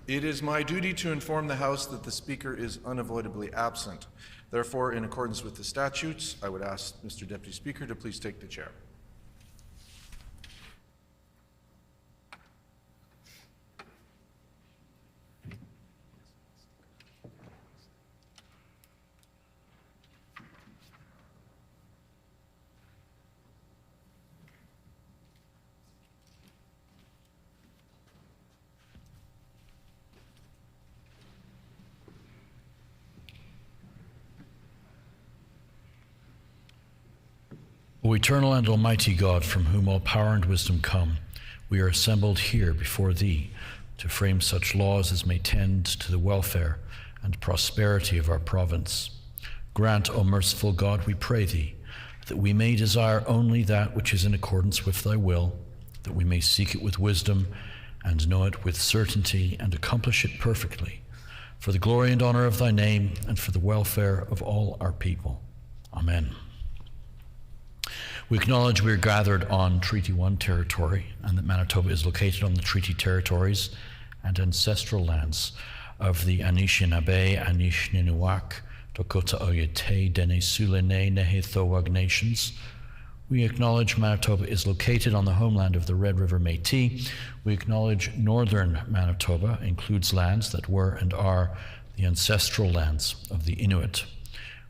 It is my duty to inform the House that the Speaker is unavoidably absent. Therefore, in accordance with the statutes, I would ask Mr. Deputy Speaker to please take the chair. O eternal and almighty God, from whom all power and wisdom come, we are assembled here before Thee to frame such laws as may tend to the welfare and prosperity of our province. Grant, O merciful God, we pray Thee, that we may desire only that which is in accordance with Thy will, that we may seek it with wisdom and know it with certainty and accomplish it perfectly, for the glory and honor of Thy name and for the welfare of all our people. Amen. We acknowledge we are gathered on Treaty 1 territory and that Manitoba is located on the treaty territories and ancestral lands of the Anishinaabe, Anishinaabeg, Dakota Oyate, Dene Sulene, Nehethowag nations. We acknowledge Manitoba is located on the homeland of the Red River Métis. We acknowledge northern Manitoba includes lands that were and are the ancestral lands of the Inuit.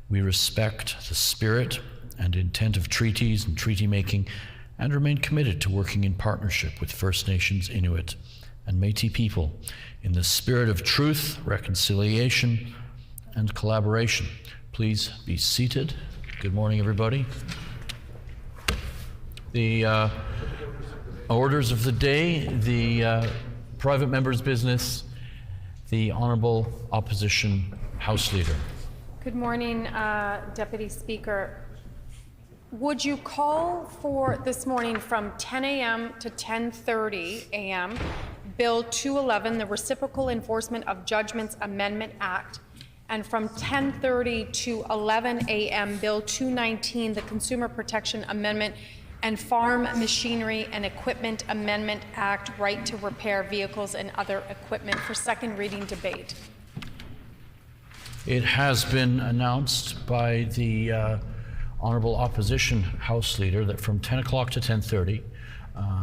We respect the spirit and intent of treaties and treaty making, and remain committed to working in partnership with First Nations, Inuit, and Métis people in the spirit of truth, reconciliation, and collaboration. Please be seated. Good morning, everybody. The orders of the day, the private member's business, the Honourable Opposition House Leader. Good morning, Deputy Speaker. Would you call for this morning from 10 a.m. to 10:30 a.m. Bill 211, the Reciprocal Enforcement of Judgments Amendment Act, and from 10:30 to 11 a.m. Bill 219, the Consumer Protection Amendment and Farm Machinery and Equipment Amendment Act, right to repair vehicles and other equipment, for second reading debate? It has been announced by the Honourable Opposition House Leader that from 10 o'clock to 10:30,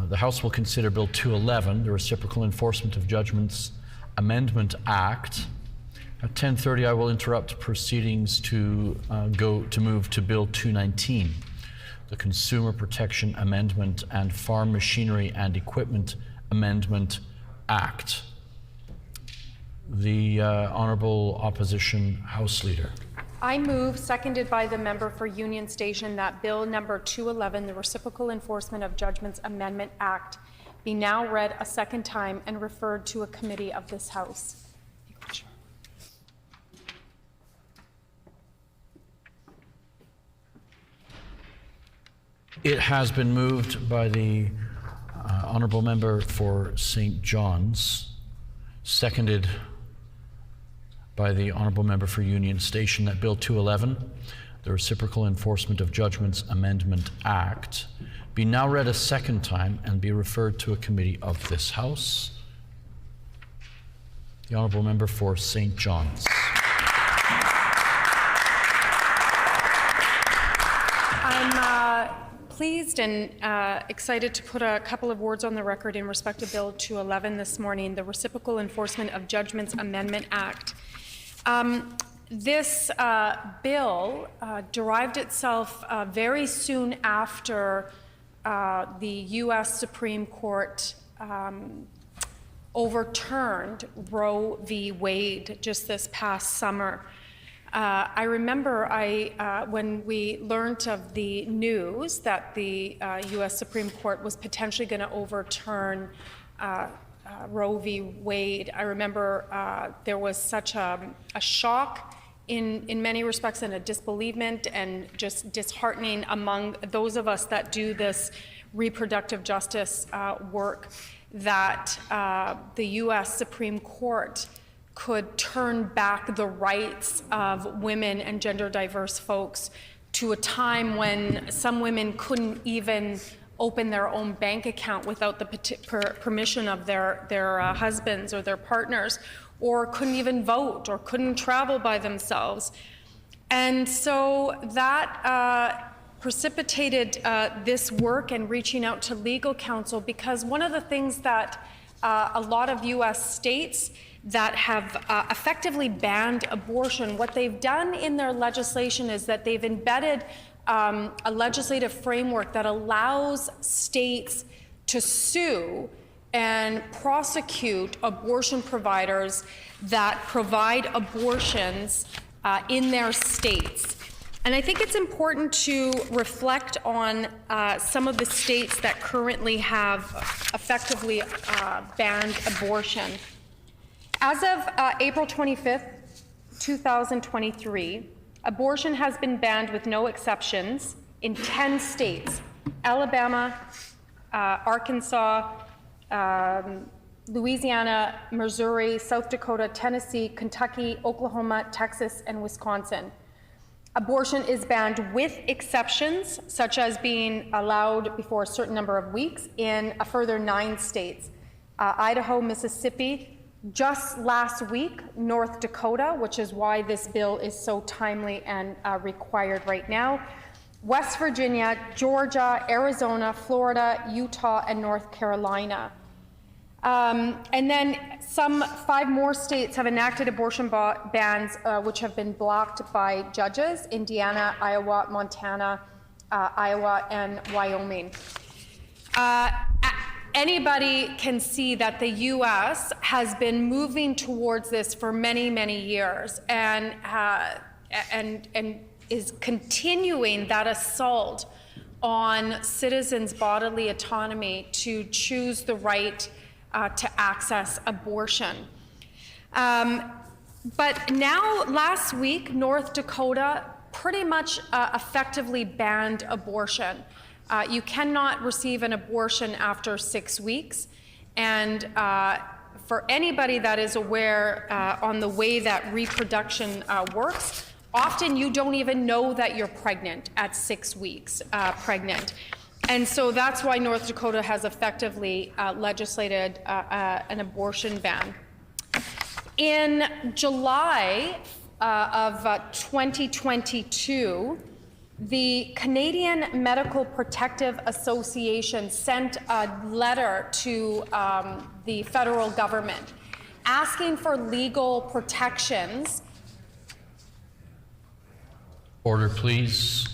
the House will consider Bill 211, the Reciprocal Enforcement of Judgments Amendment Act. At 10:30, I will interrupt proceedings to move to Bill 219, the Consumer Protection Amendment and Farm Machinery and Equipment Amendment Act. The Honourable Opposition House Leader. I move, seconded by the member for Union Station, that Bill number 211, the Reciprocal Enforcement of Judgments Amendment Act, be now read a second time and referred to a committee of this House. It has been moved by the Honourable Member for St. John's, seconded by the Honourable Member for Union Station, that Bill 211, the Reciprocal Enforcement of Judgments Amendment Act, be now read a second time and be referred to a committee of this House. The Honourable Member for St. John's. I'm pleased and excited to put a couple of words on the record in respect to Bill 211 this morning, the Reciprocal Enforcement of Judgments Amendment Act. This bill derived itself very soon after the U.S. Supreme Court overturned Roe v. Wade just this past summer. I remember when we learned of the news that the U.S. Supreme Court was potentially going to overturn Roe v. Wade, I remember there was such a shock in many respects and a disbelievement and just disheartening among those of us that do this reproductive justice work that the U.S. Supreme Court could turn back the rights of women and gender diverse folks to a time when some women couldn't even open their own bank account without the permission of their husbands or their partners, or couldn't even vote or couldn't travel by themselves. And so that precipitated this work and reaching out to legal counsel, because one of the things that a lot of US states that have effectively banned abortion, what they've done in their legislation is that they've embedded a legislative framework that allows states to sue and prosecute abortion providers that provide abortions in their states. And I think it's important to reflect on some of the states that currently have effectively banned abortion. As of April 25th, 2023, abortion has been banned with no exceptions in 10 states: Alabama, Arkansas, Louisiana, Missouri, South Dakota, Tennessee, Kentucky, Oklahoma, Texas, and Wisconsin. Abortion is banned with exceptions, such as being allowed before a certain number of weeks in a further 9 states: Idaho, Mississippi, just last week, North Dakota, which is why this bill is so timely and required right now, West Virginia, Georgia, Arizona, Florida, Utah, and North Carolina. And then 5 more states have enacted abortion bans, which have been blocked by judges: Indiana, Iowa, Montana, Iowa, and Wyoming. Anybody can see that the U.S. has been moving towards this for many, many years, and is continuing that assault on citizens' bodily autonomy to choose the right to access abortion. But now, last week, North Dakota pretty much effectively banned abortion. You cannot receive an abortion after 6 weeks. And for anybody that is aware on the way that reproduction works, often you don't even know that you're pregnant at 6 weeks pregnant. And so that's why North Dakota has effectively legislated an abortion ban. In July of 2022, the Canadian Medical Protective Association sent a letter to the federal government asking for legal protections. Order, please.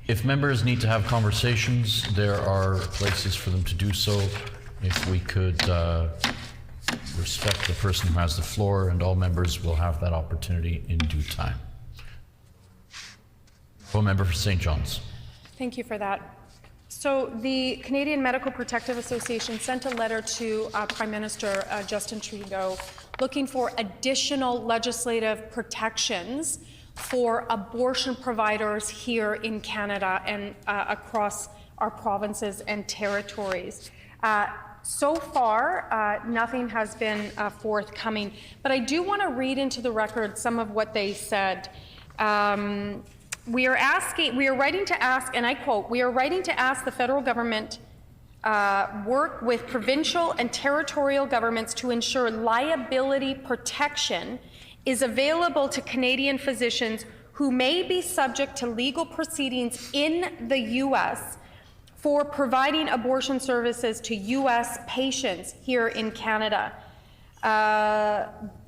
If members need to have conversations, there are places for them to do so. If we could respect the person who has the floor, and all members will have that opportunity in due time. Member for St. John's. Thank you for that. So the Canadian Medical Protective Association sent a letter to Prime Minister Justin Trudeau looking for additional legislative protections for abortion providers here in Canada and across our provinces and territories. So far, nothing has been forthcoming, but I do want to read into the record some of what they said. We are writing to ask, and I quote, "We are writing to ask the federal government work with provincial and territorial governments to ensure liability protection is available to Canadian physicians who may be subject to legal proceedings in the U.S. for providing abortion services to U.S. patients here in Canada.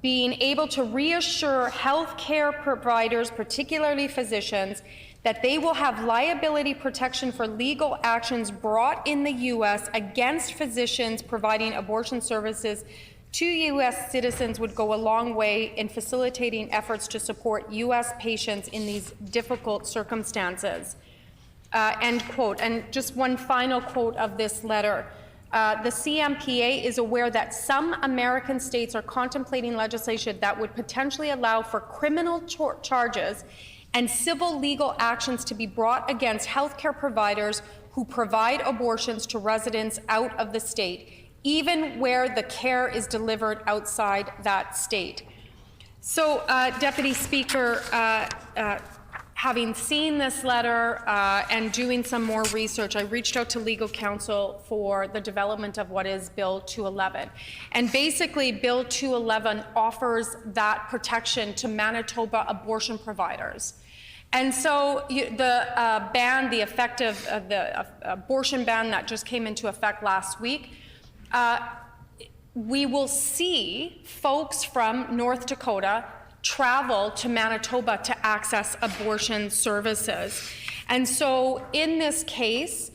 Being able to reassure healthcare providers, particularly physicians, that they will have liability protection for legal actions brought in the U.S. against physicians providing abortion services to U.S. citizens would go a long way in facilitating efforts to support U.S. patients in these difficult circumstances." End quote. And just one final quote of this letter. The CMPA is aware that some American states are contemplating legislation that would potentially allow for criminal charges and civil legal actions to be brought against healthcare providers who provide abortions to residents out of the state, even where the care is delivered outside that state. So, Deputy Speaker, having seen this letter and doing some more research, I reached out to legal counsel for the development of what is Bill 211. And basically, Bill 211 offers that protection to Manitoba abortion providers. And so the ban, the effective, the abortion ban that just came into effect last week, we will see folks from North Dakota travel to Manitoba to access abortion services. And so in this case,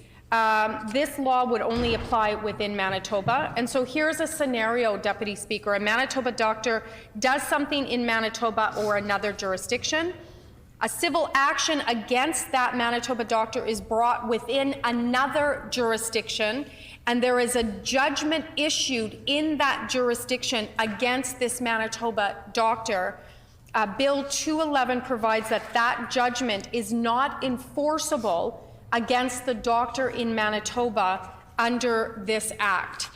this law would only apply within Manitoba. And so here's a scenario, Deputy Speaker. A Manitoba doctor does something in Manitoba or another jurisdiction. A civil action against that Manitoba doctor is brought within another jurisdiction, and there is a judgment issued in that jurisdiction against this Manitoba doctor. Bill 211 provides that that judgment is not enforceable against the doctor in Manitoba under this act.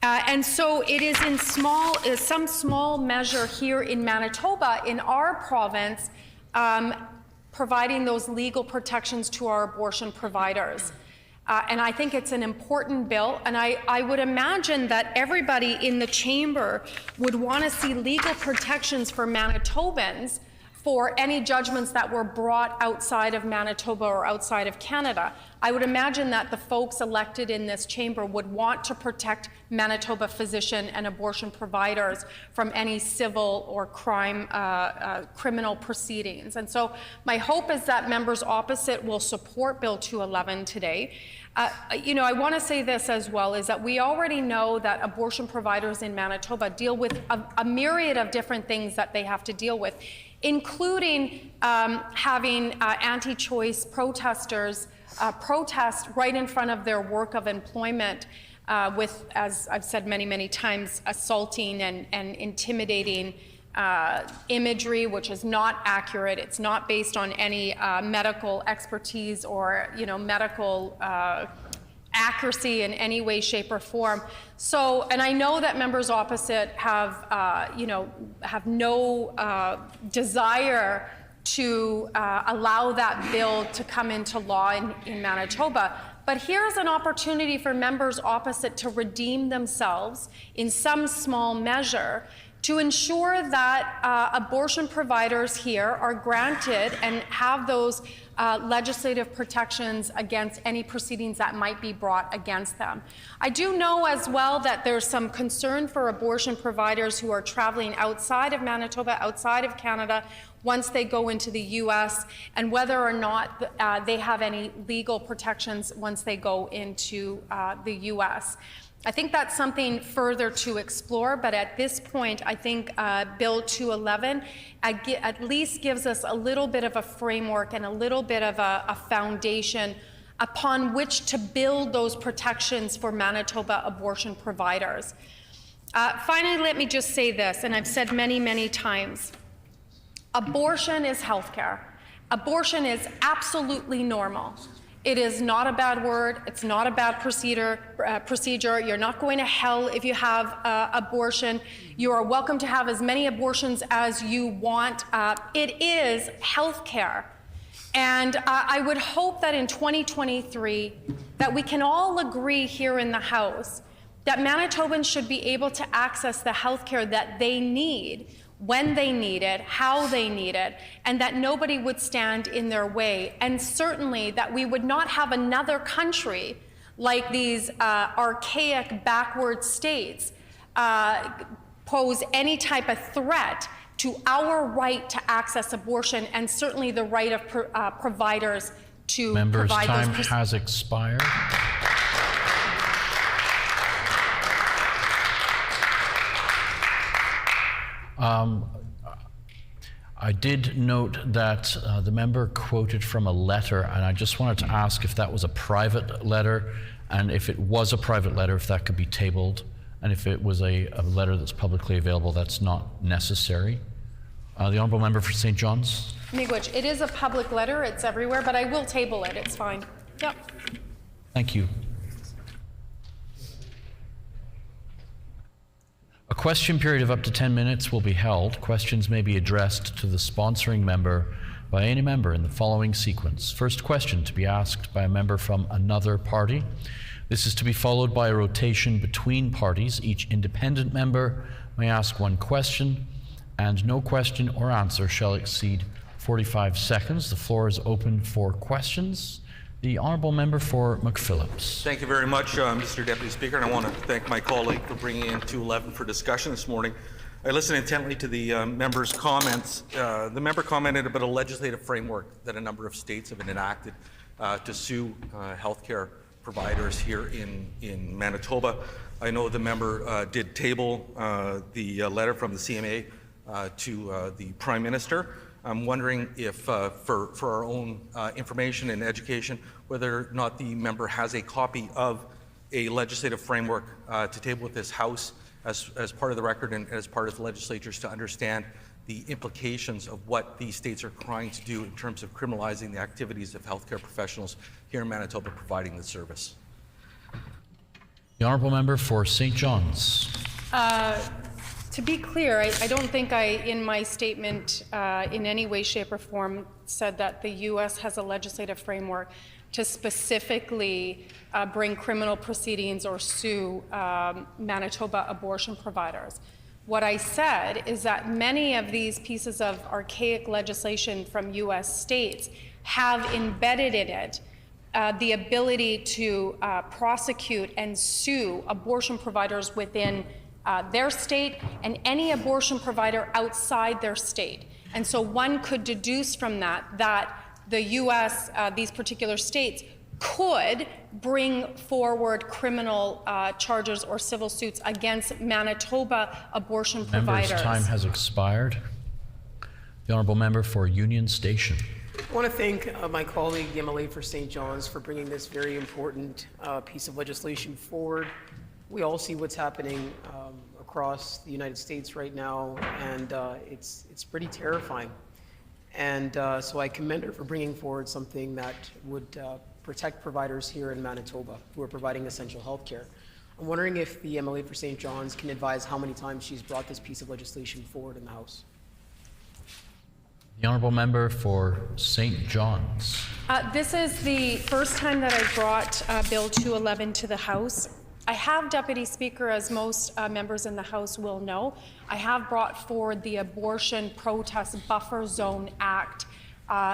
And so it is in some small measure here in Manitoba, in our province, providing those legal protections to our abortion providers. And I think it's an important bill, and I would imagine that everybody in the chamber would want to see legal protections for Manitobans for any judgments that were brought outside of Manitoba or outside of Canada. I would imagine that the folks elected in this chamber would want to protect Manitoba physician and abortion providers from any civil or criminal proceedings. And so my hope is that members opposite will support Bill 211 today. I want to say this as well, is that we already know that abortion providers in Manitoba deal with a myriad of different things that they have to deal with, including having anti-choice protesters protest right in front of their work of employment with, as I've said many, many times, assaulting and intimidating imagery, which is not accurate. It's not based on any medical expertise or medical accuracy in any way, shape, or form. So, and I know that members opposite have have no desire to allow that bill to come into law in Manitoba. But here's an opportunity for members opposite to redeem themselves in some small measure to ensure that abortion providers here are granted and have those legislative protections against any proceedings that might be brought against them. I do know as well that there's some concern for abortion providers who are traveling outside of Manitoba, outside of Canada, once they go into the U.S., and whether or not they have any legal protections once they go into the U.S. I think that's something further to explore, but at this point, I think Bill 211 at least gives us a little bit of a framework and a little bit of a foundation upon which to build those protections for Manitoba abortion providers. Finally, let me just say this, and I've said many, many times. Abortion is healthcare. Abortion is absolutely normal. It is not a bad word. It's not a bad procedure. You're not going to hell if you have abortion. You are welcome to have as many abortions as you want. It is health care. And I would hope that in 2023 that we can all agree here in the House that Manitobans should be able to access the health care that they need, when they need it, how they need it, and that nobody would stand in their way. And certainly that we would not have another country like these archaic backward states pose any type of threat to our right to access abortion, and certainly the right of providers to provide those. Members' time has expired. I did note that the member quoted from a letter, and I just wanted to ask if that was a private letter, and if it was a private letter, if that could be tabled, and if it was a letter that's publicly available, that's not necessary. The Honourable Member for St. John's. Miigwech, it is a public letter, it's everywhere, but I will table it, it's fine. Yep. Thank you. A question period of up to 10 minutes will be held. Questions may be addressed to the sponsoring member by any member in the following sequence. First question to be asked by a member from another party. This is to be followed by a rotation between parties. Each independent member may ask one question, and no question or answer shall exceed 45 seconds. The floor is open for questions. The honourable member for McPhillips. Thank you very much, Mr. Deputy Speaker, and I want to thank my colleague for bringing in 211 for discussion this morning. I listened intently to the member's comments. The member commented about a legislative framework that a number of states have been enacted to sue healthcare providers here in Manitoba. I know the member did table the letter from the CMA to the Prime Minister. I'm wondering if, for our own information and education, whether or not the member has a copy of a legislative framework to table with this House as part of the record and as part of the legislatures to understand the implications of what these states are trying to do in terms of criminalizing the activities of healthcare professionals here in Manitoba providing the service. The honourable member for St. John's. To be clear, I don't think in my statement, in any way, shape, or form, said that the U.S. has a legislative framework to specifically bring criminal proceedings or sue Manitoba abortion providers. What I said is that many of these pieces of archaic legislation from U.S. states have embedded in it the ability to prosecute and sue abortion providers within their state and any abortion provider outside their state. And so one could deduce from that the U.S., these particular states, could bring forward criminal charges or civil suits against Manitoba abortion providers. Member's time has expired. The honourable member for Union Station. I want to thank my colleague, the MLA for St. John's, for bringing this very important piece of legislation forward. We all see what's happening across the United States right now, and it's pretty terrifying. And so I commend her for bringing forward something that would protect providers here in Manitoba who are providing essential health care. I'm wondering if the MLA for St. John's can advise how many times she's brought this piece of legislation forward in the House. The honourable member for St. John's. This is the first time that I've brought Bill 211 to the House. I have, Deputy Speaker, as most members in the House will know, I have brought forward the Abortion Protest Buffer Zone Act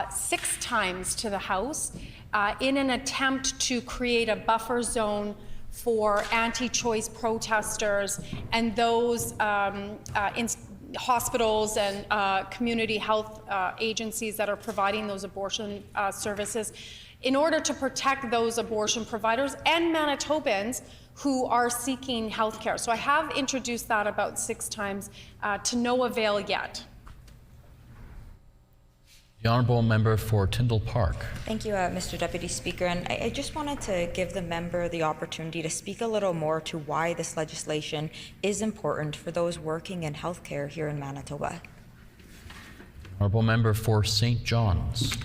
6 times to the House in an attempt to create a buffer zone for anti-choice protesters and those hospitals and community health agencies that are providing those abortion services in order to protect those abortion providers and Manitobans who are seeking health care. So I have introduced that about 6 times to no avail yet. The honourable member for Tyndall Park. Thank you, Mr. Deputy Speaker. And I just wanted to give the member the opportunity to speak a little more to why this legislation is important for those working in healthcare here in Manitoba. Honourable member for St. John's.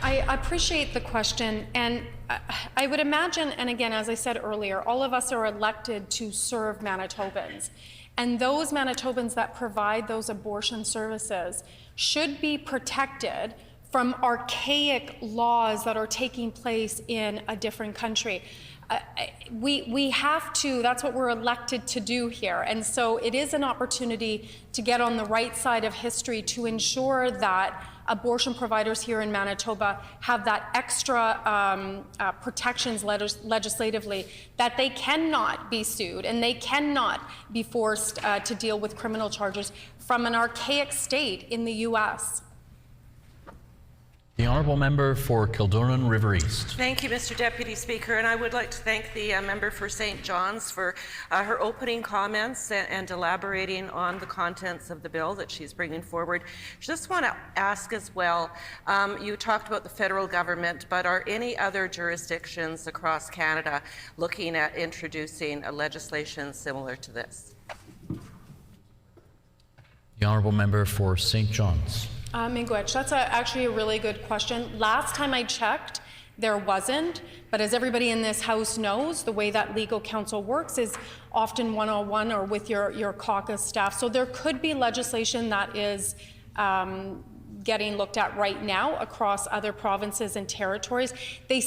I appreciate the question, and I would imagine, and again, as I said earlier, all of us are elected to serve Manitobans. And those Manitobans that provide those abortion services should be protected from archaic laws that are taking place in a different country. We have to, that's what we're elected to do here. And so it is an opportunity to get on the right side of history to ensure that abortion providers here in Manitoba have that extra protections legislatively, that they cannot be sued and they cannot be forced to deal with criminal charges from an archaic state in the U.S. The honourable member for Kildonan River East. Thank you, Mr. Deputy Speaker, and I would like to thank the member for St. John's for her opening comments and elaborating on the contents of the bill that she's bringing forward. Just want to ask as well, you talked about the federal government, but are any other jurisdictions across Canada looking at introducing a legislation similar to this? The honourable member for St. John's. Miigwech, that's actually a really good question. Last time I checked, there wasn't, but as everybody in this House knows, the way that legal counsel works is often one-on-one or with your caucus staff. So there could be legislation that is getting looked at right now across other provinces and territories. They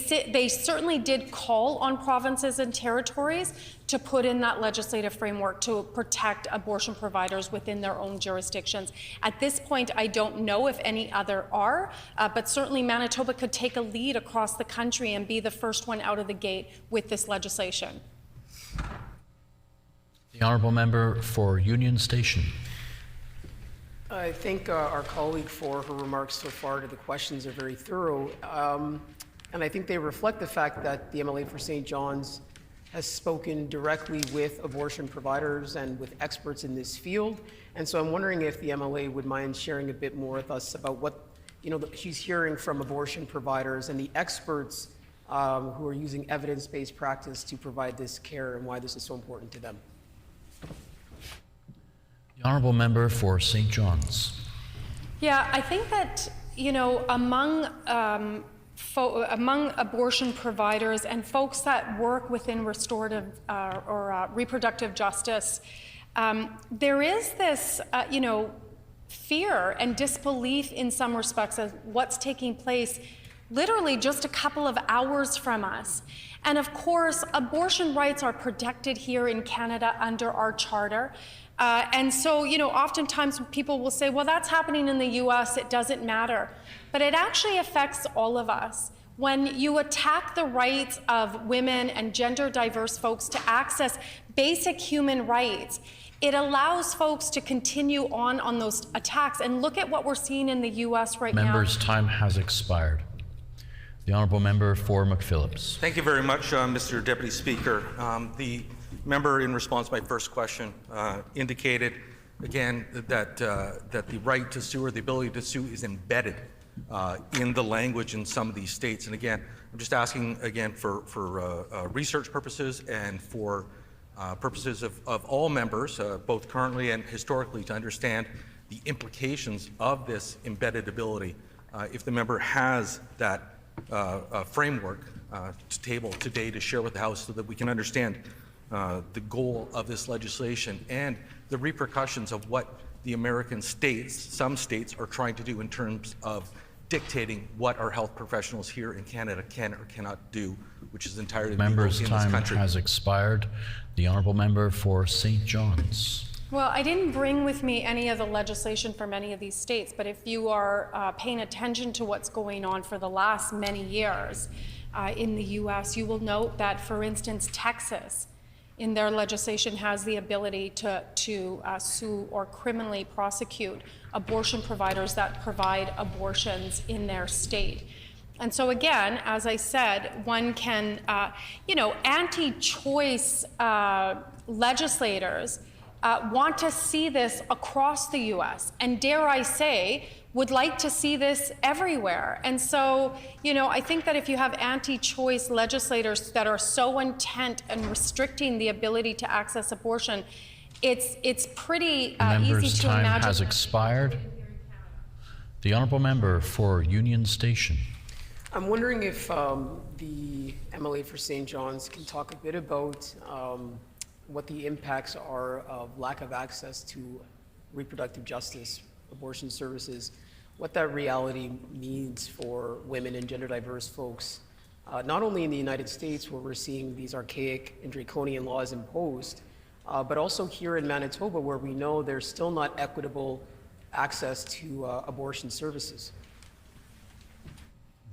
certainly did call on provinces and territories to put in that legislative framework to protect abortion providers within their own jurisdictions. At this point, I don't know if any other are, but certainly Manitoba could take a lead across the country and be the first one out of the gate with this legislation. The honourable member for Union Station. I thank our colleague for her remarks so far. The questions are very thorough, and I think they reflect the fact that the MLA for St. John's has spoken directly with abortion providers and with experts in this field. And so I'm wondering if the MLA would mind sharing a bit more with us about what she's hearing from abortion providers and the experts who are using evidence-based practice to provide this care and why this is so important to them. The honourable member for St. John's. Yeah, I think that, among abortion providers and folks that work within restorative or reproductive justice, there is this, fear and disbelief in some respects of what's taking place literally just a couple of hours from us. And of course, abortion rights are protected here in Canada under our charter. And so, oftentimes people will say, well, that's happening in the US, it doesn't matter. But it actually affects all of us. When you attack the rights of women and gender diverse folks to access basic human rights, it allows folks to continue on those attacks. And look at what we're seeing in the US right now. Member's time has expired. The honourable member for McPhillips. Thank you very much, Mr. Deputy Speaker. The member, in response to my first question, indicated again that the right to sue or the ability to sue is embedded in the language in some of these states. And again, I'm just asking again for research purposes and for purposes of all members, both currently and historically, to understand the implications of this embedded ability. If the member has that framework to table today to share with the House so that we can understand the goal of this legislation and the repercussions of what the American states, some states, are trying to do in terms of dictating what our health professionals here in Canada can or cannot do, which is entirely legal in this country. Member's time has expired. The honourable member for St. John's. Well, I didn't bring with me any of the legislation from any of these states, but if you are paying attention to what's going on for the last many years in the US, you will note that, for instance, Texas, in their legislation, has the ability to sue or criminally prosecute abortion providers that provide abortions in their state. And so again, as I said, one can, anti-choice legislators want to see this across the US, and dare I say, would like to see this everywhere. And so, I think that if you have anti-choice legislators that are so intent on restricting the ability to access abortion, it's pretty easy to imagine. Member's time has expired. The honourable member for Union Station. I'm wondering if the MLA for St. John's can talk a bit about what the impacts are of lack of access to reproductive justice, abortion services, what that reality means for women and gender diverse folks, not only in the United States where we're seeing these archaic and draconian laws imposed, but also here in Manitoba where we know there's still not equitable access to abortion services.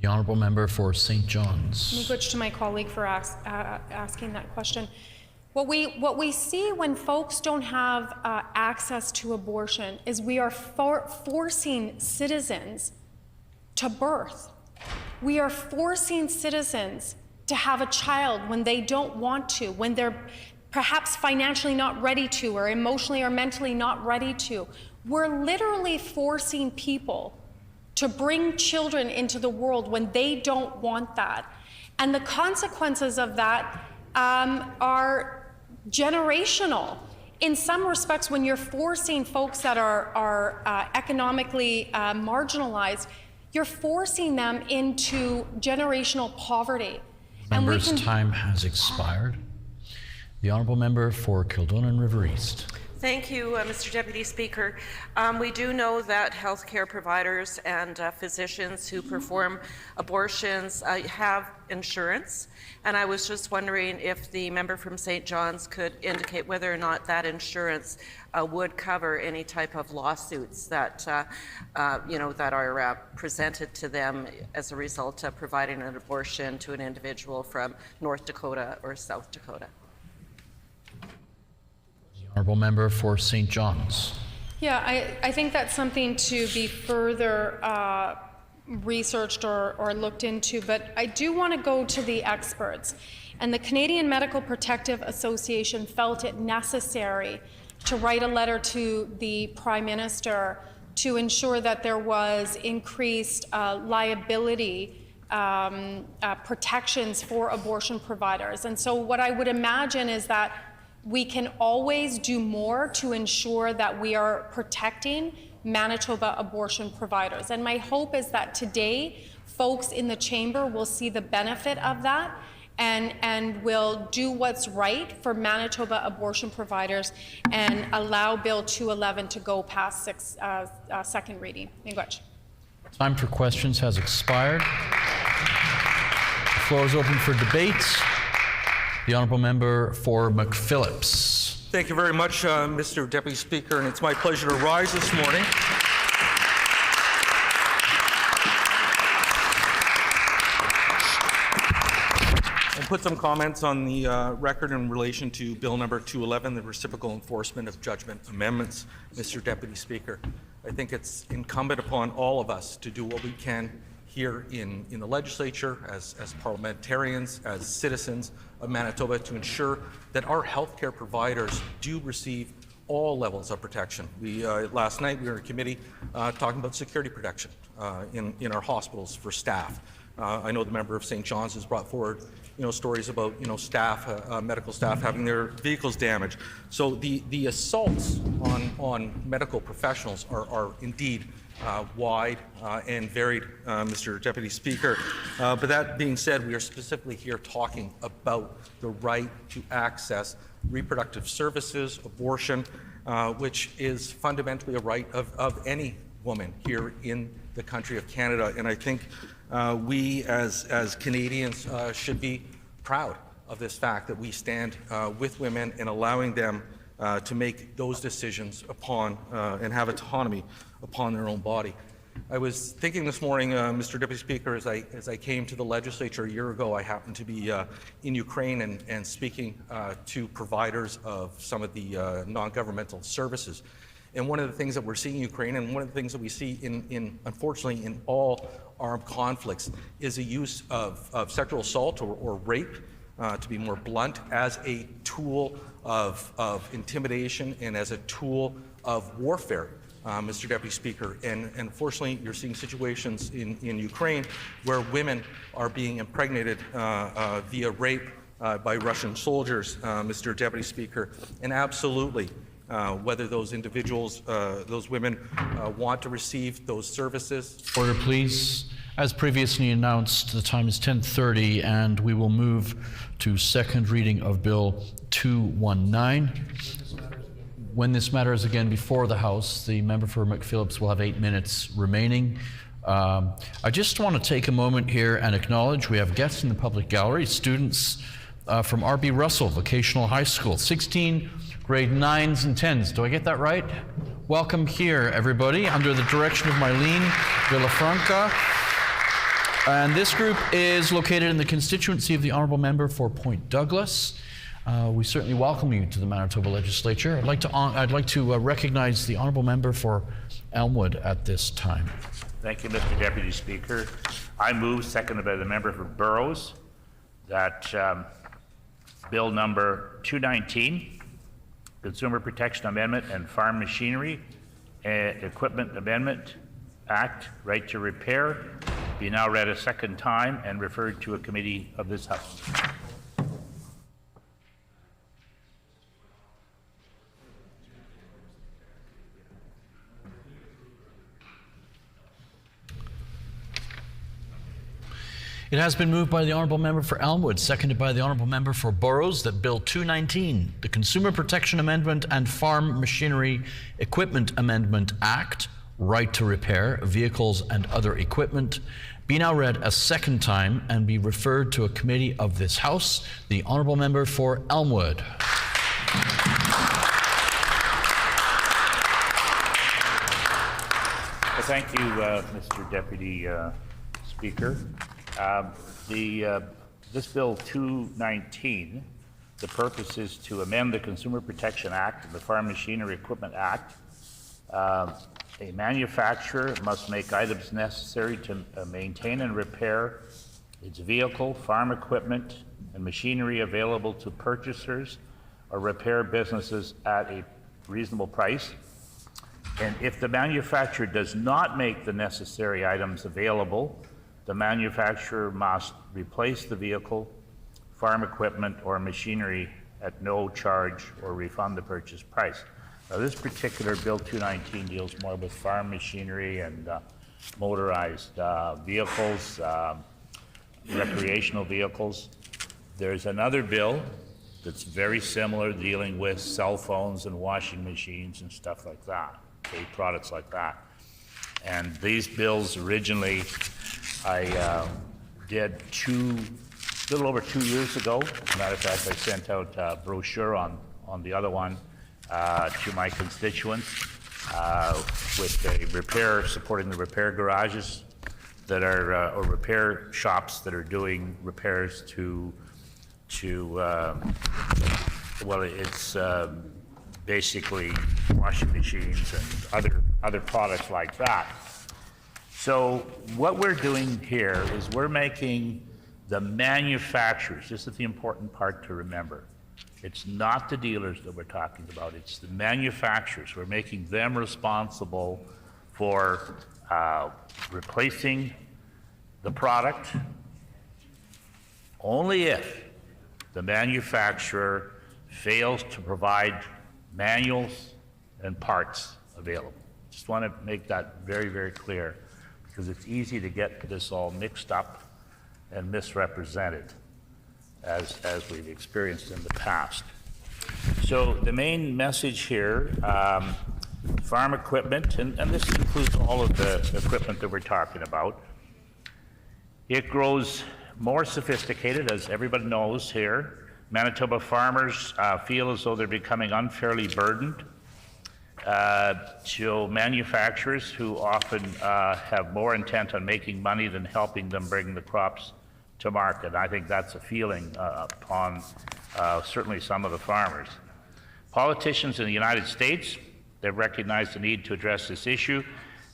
The honourable member for St. John's. Let me switch to my colleague for asking that question. What we see when folks don't have access to abortion is we are forcing citizens to birth. We are forcing citizens to have a child when they don't want to, when they're perhaps financially not ready to, or emotionally or mentally not ready to. We're literally forcing people to bring children into the world when they don't want that. And the consequences of that are generational. In some respects, when you're forcing folks that are economically marginalized, you're forcing them into generational poverty. Member's time has expired. The honourable member for Kildonan River East. Thank you, Mr. Deputy Speaker. We do know that healthcare providers and physicians who perform abortions have insurance, and I was just wondering if the member from St. John's could indicate whether or not that insurance would cover any type of lawsuits that that are presented to them as a result of providing an abortion to an individual from North Dakota or South Dakota. Honourable Member for St. John's. Yeah, I think that's something to be further researched or looked into, but I do want to go to the experts. And the Canadian Medical Protective Association felt it necessary to write a letter to the Prime Minister to ensure that there was increased liability protections for abortion providers. And so what I would imagine is that we can always do more to ensure that we are protecting Manitoba abortion providers. And my hope is that today, folks in the chamber will see the benefit of that and will do what's right for Manitoba abortion providers and allow Bill 211 to go past second reading. English. Time for questions has expired. The floor is open for debate. The Honourable Member for McPhillips. Thank you very much, Mr. Deputy Speaker, and it's my pleasure to rise this morning and put some comments on the record in relation to Bill number 211, the reciprocal enforcement of judgment amendments. Mr. Deputy Speaker, I think it's incumbent upon all of us to do what we can here in the legislature, as parliamentarians, as citizens of Manitoba, to ensure that our healthcare providers do receive all levels of protection. Last night we were in committee talking about security protection in our hospitals for staff. I know the member of St. John's has brought forward stories about staff, medical staff having their vehicles damaged. So the assaults on medical professionals are indeed wide and varied, Mr. Deputy Speaker. But that being said, we are specifically here talking about the right to access reproductive services, abortion, which is fundamentally a right of any woman here in the country of Canada. And I think we as Canadians should be proud of this fact that we stand with women and allowing them to make those decisions upon and have autonomy upon their own body. I was thinking this morning, Mr. Deputy Speaker, as I came to the legislature a year ago, I happened to be in Ukraine and speaking to providers of some of the non-governmental services. And one of the things that we're seeing in Ukraine, and one of the things that we see unfortunately in all armed conflicts, is a use of sexual assault or rape, to be more blunt, as a tool of intimidation and as a tool of warfare, Mr. Deputy Speaker. And unfortunately, you're seeing situations in Ukraine where women are being impregnated via rape by Russian soldiers, Mr. Deputy Speaker. And absolutely, whether those individuals, those women want to receive those services. Order, please. As previously announced, the time is 10:30, and we will move to second reading of Bill 219. When this matter is again before the House, the member for McPhillips will have 8 minutes remaining. I just want to take a moment here and acknowledge we have guests in the public gallery, students from R.B. Russell Vocational High School, 16 grade 9s and 10s. Do I get that right? Welcome here, everybody, under the direction of Mylene Villafranca. And this group is located in the constituency of the Honourable Member for Point Douglas. We certainly welcome you to the Manitoba Legislature. I'd like to recognize the Honourable Member for Elmwood at this time. Thank you, Mr. Deputy Speaker. I move, seconded by the member for Burrows, that Bill number 219, Consumer Protection Amendment and Farm Machinery Equipment Amendment Act, Right to Repair, be now read a second time and referred to a committee of this House. It has been moved by the Honourable Member for Elmwood, seconded by the Honourable Member for Burrows, that Bill 219, the Consumer Protection Amendment and Farm Machinery Equipment Amendment Act, Right to Repair Vehicles and Other Equipment, be now read a second time and be referred to a committee of this House. The Honourable Member for Elmwood. Well, thank you, Mr. Deputy Speaker. This Bill 219, the purpose is to amend the Consumer Protection Act and the Farm Machinery Equipment Act. A manufacturer must make items necessary to maintain and repair its vehicle, farm equipment, and machinery available to purchasers or repair businesses at a reasonable price. And if the manufacturer does not make the necessary items available, the manufacturer must replace the vehicle, farm equipment, or machinery at no charge or refund the purchase price. Now, this particular Bill 219 deals more with farm machinery and motorized vehicles, recreational vehicles. There's another bill that's very similar, dealing with cell phones and washing machines and stuff like that, okay, products like that. And these bills originally, I did a little over 2 years ago. As a matter of fact, I sent out a brochure on the other one to my constituents with a repair, supporting the repair garages that are, or repair shops that are doing repairs to well, it's basically washing machines and other products like that. So what we're doing here is we're making the manufacturers, this is the important part to remember, it's not the dealers that we're talking about, it's the manufacturers. We're making them responsible for replacing the product only if the manufacturer fails to provide manuals and parts available. Just want to make that very, very clear, because it's easy to get this all mixed up and misrepresented as we've experienced in the past. So the main message here, farm equipment, and this includes all of the equipment that we're talking about. It grows more sophisticated, as everybody knows here. Manitoba farmers feel as though they're becoming unfairly burdened to manufacturers who often have more intent on making money than helping them bring the crops to market. I think that's a feeling upon certainly some of the farmers. Politicians in the United States, they've recognized the need to address this issue,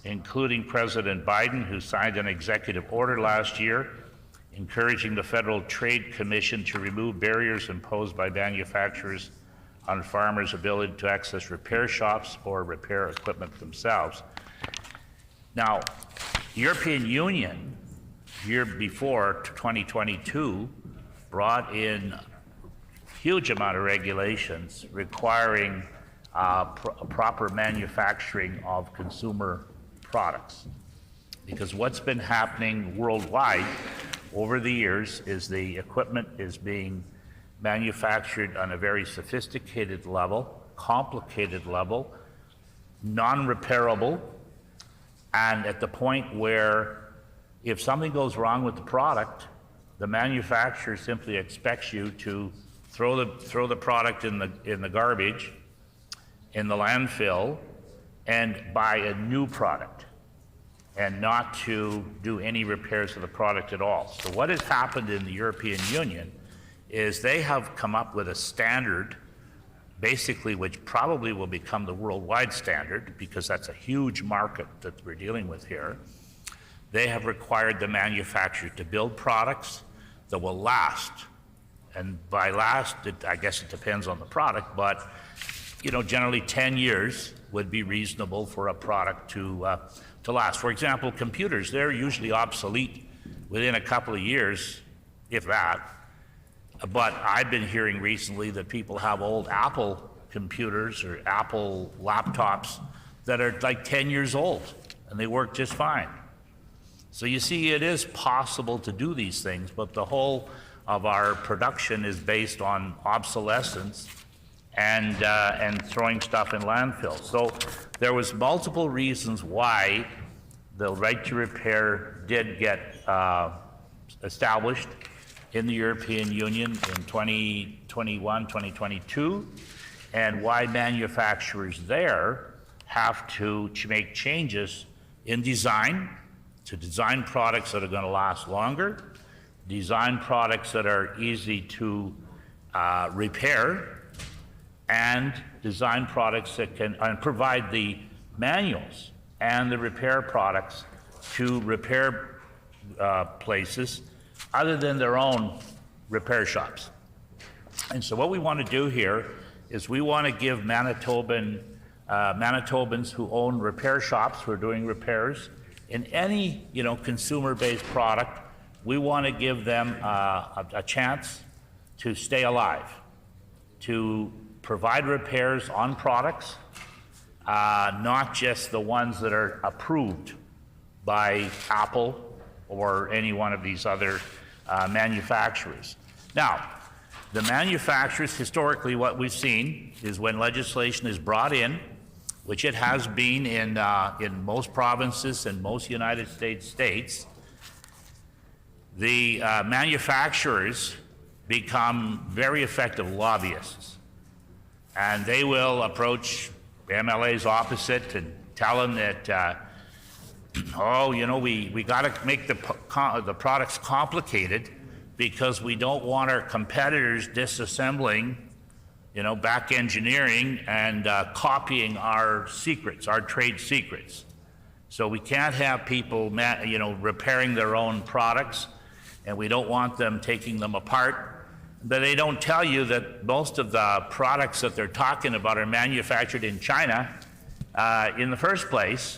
including President Biden, who signed an executive order last year encouraging the Federal Trade Commission to remove barriers imposed by manufacturers on farmers' ability to access repair shops or repair equipment themselves. Now, the European Union, year before 2022, brought in a huge amount of regulations requiring proper manufacturing of consumer products. Because what's been happening worldwide over the years is the equipment is being manufactured on a very sophisticated level, complicated level, non-repairable, and at the point where if something goes wrong with the product, the manufacturer simply expects you to throw the product in the garbage, in the landfill, and buy a new product, and not to do any repairs to the product at all. So what has happened in the European Union is they have come up with a standard, basically, which probably will become the worldwide standard, because that's a huge market that we're dealing with here. They have required the manufacturer to build products that will last. And by last, I guess it depends on the product, but generally 10 years would be reasonable for a product to last. For example, computers, they're usually obsolete within a couple of years, if that. But I've been hearing recently that people have old Apple computers or Apple laptops that are like 10 years old, and they work just fine. So you see, it is possible to do these things, but the whole of our production is based on obsolescence and throwing stuff in landfill. So there was multiple reasons why the right to repair did get established in the European Union in 2021, 2022, and why manufacturers there have to make changes in design to design products that are going to last longer, design products that are easy to repair, and design products that can provide the manuals and the repair products to repair places other than their own repair shops. And so what we want to do here is we want to give Manitobans who own repair shops, who are doing repairs in any consumer-based product, we want to give them a chance to stay alive, to provide repairs on products, not just the ones that are approved by Apple or any one of these other manufacturers. Now, the manufacturers, historically what we've seen is when legislation is brought in, which it has been in most provinces and most United States states, the manufacturers become very effective lobbyists. And they will approach MLAs opposite and tell them that, we got to make the products complicated because we don't want our competitors disassembling, back engineering and copying our secrets, our trade secrets. So we can't have people, repairing their own products, and we don't want them taking them apart. But they don't tell you that most of the products that they're talking about are manufactured in China in the first place,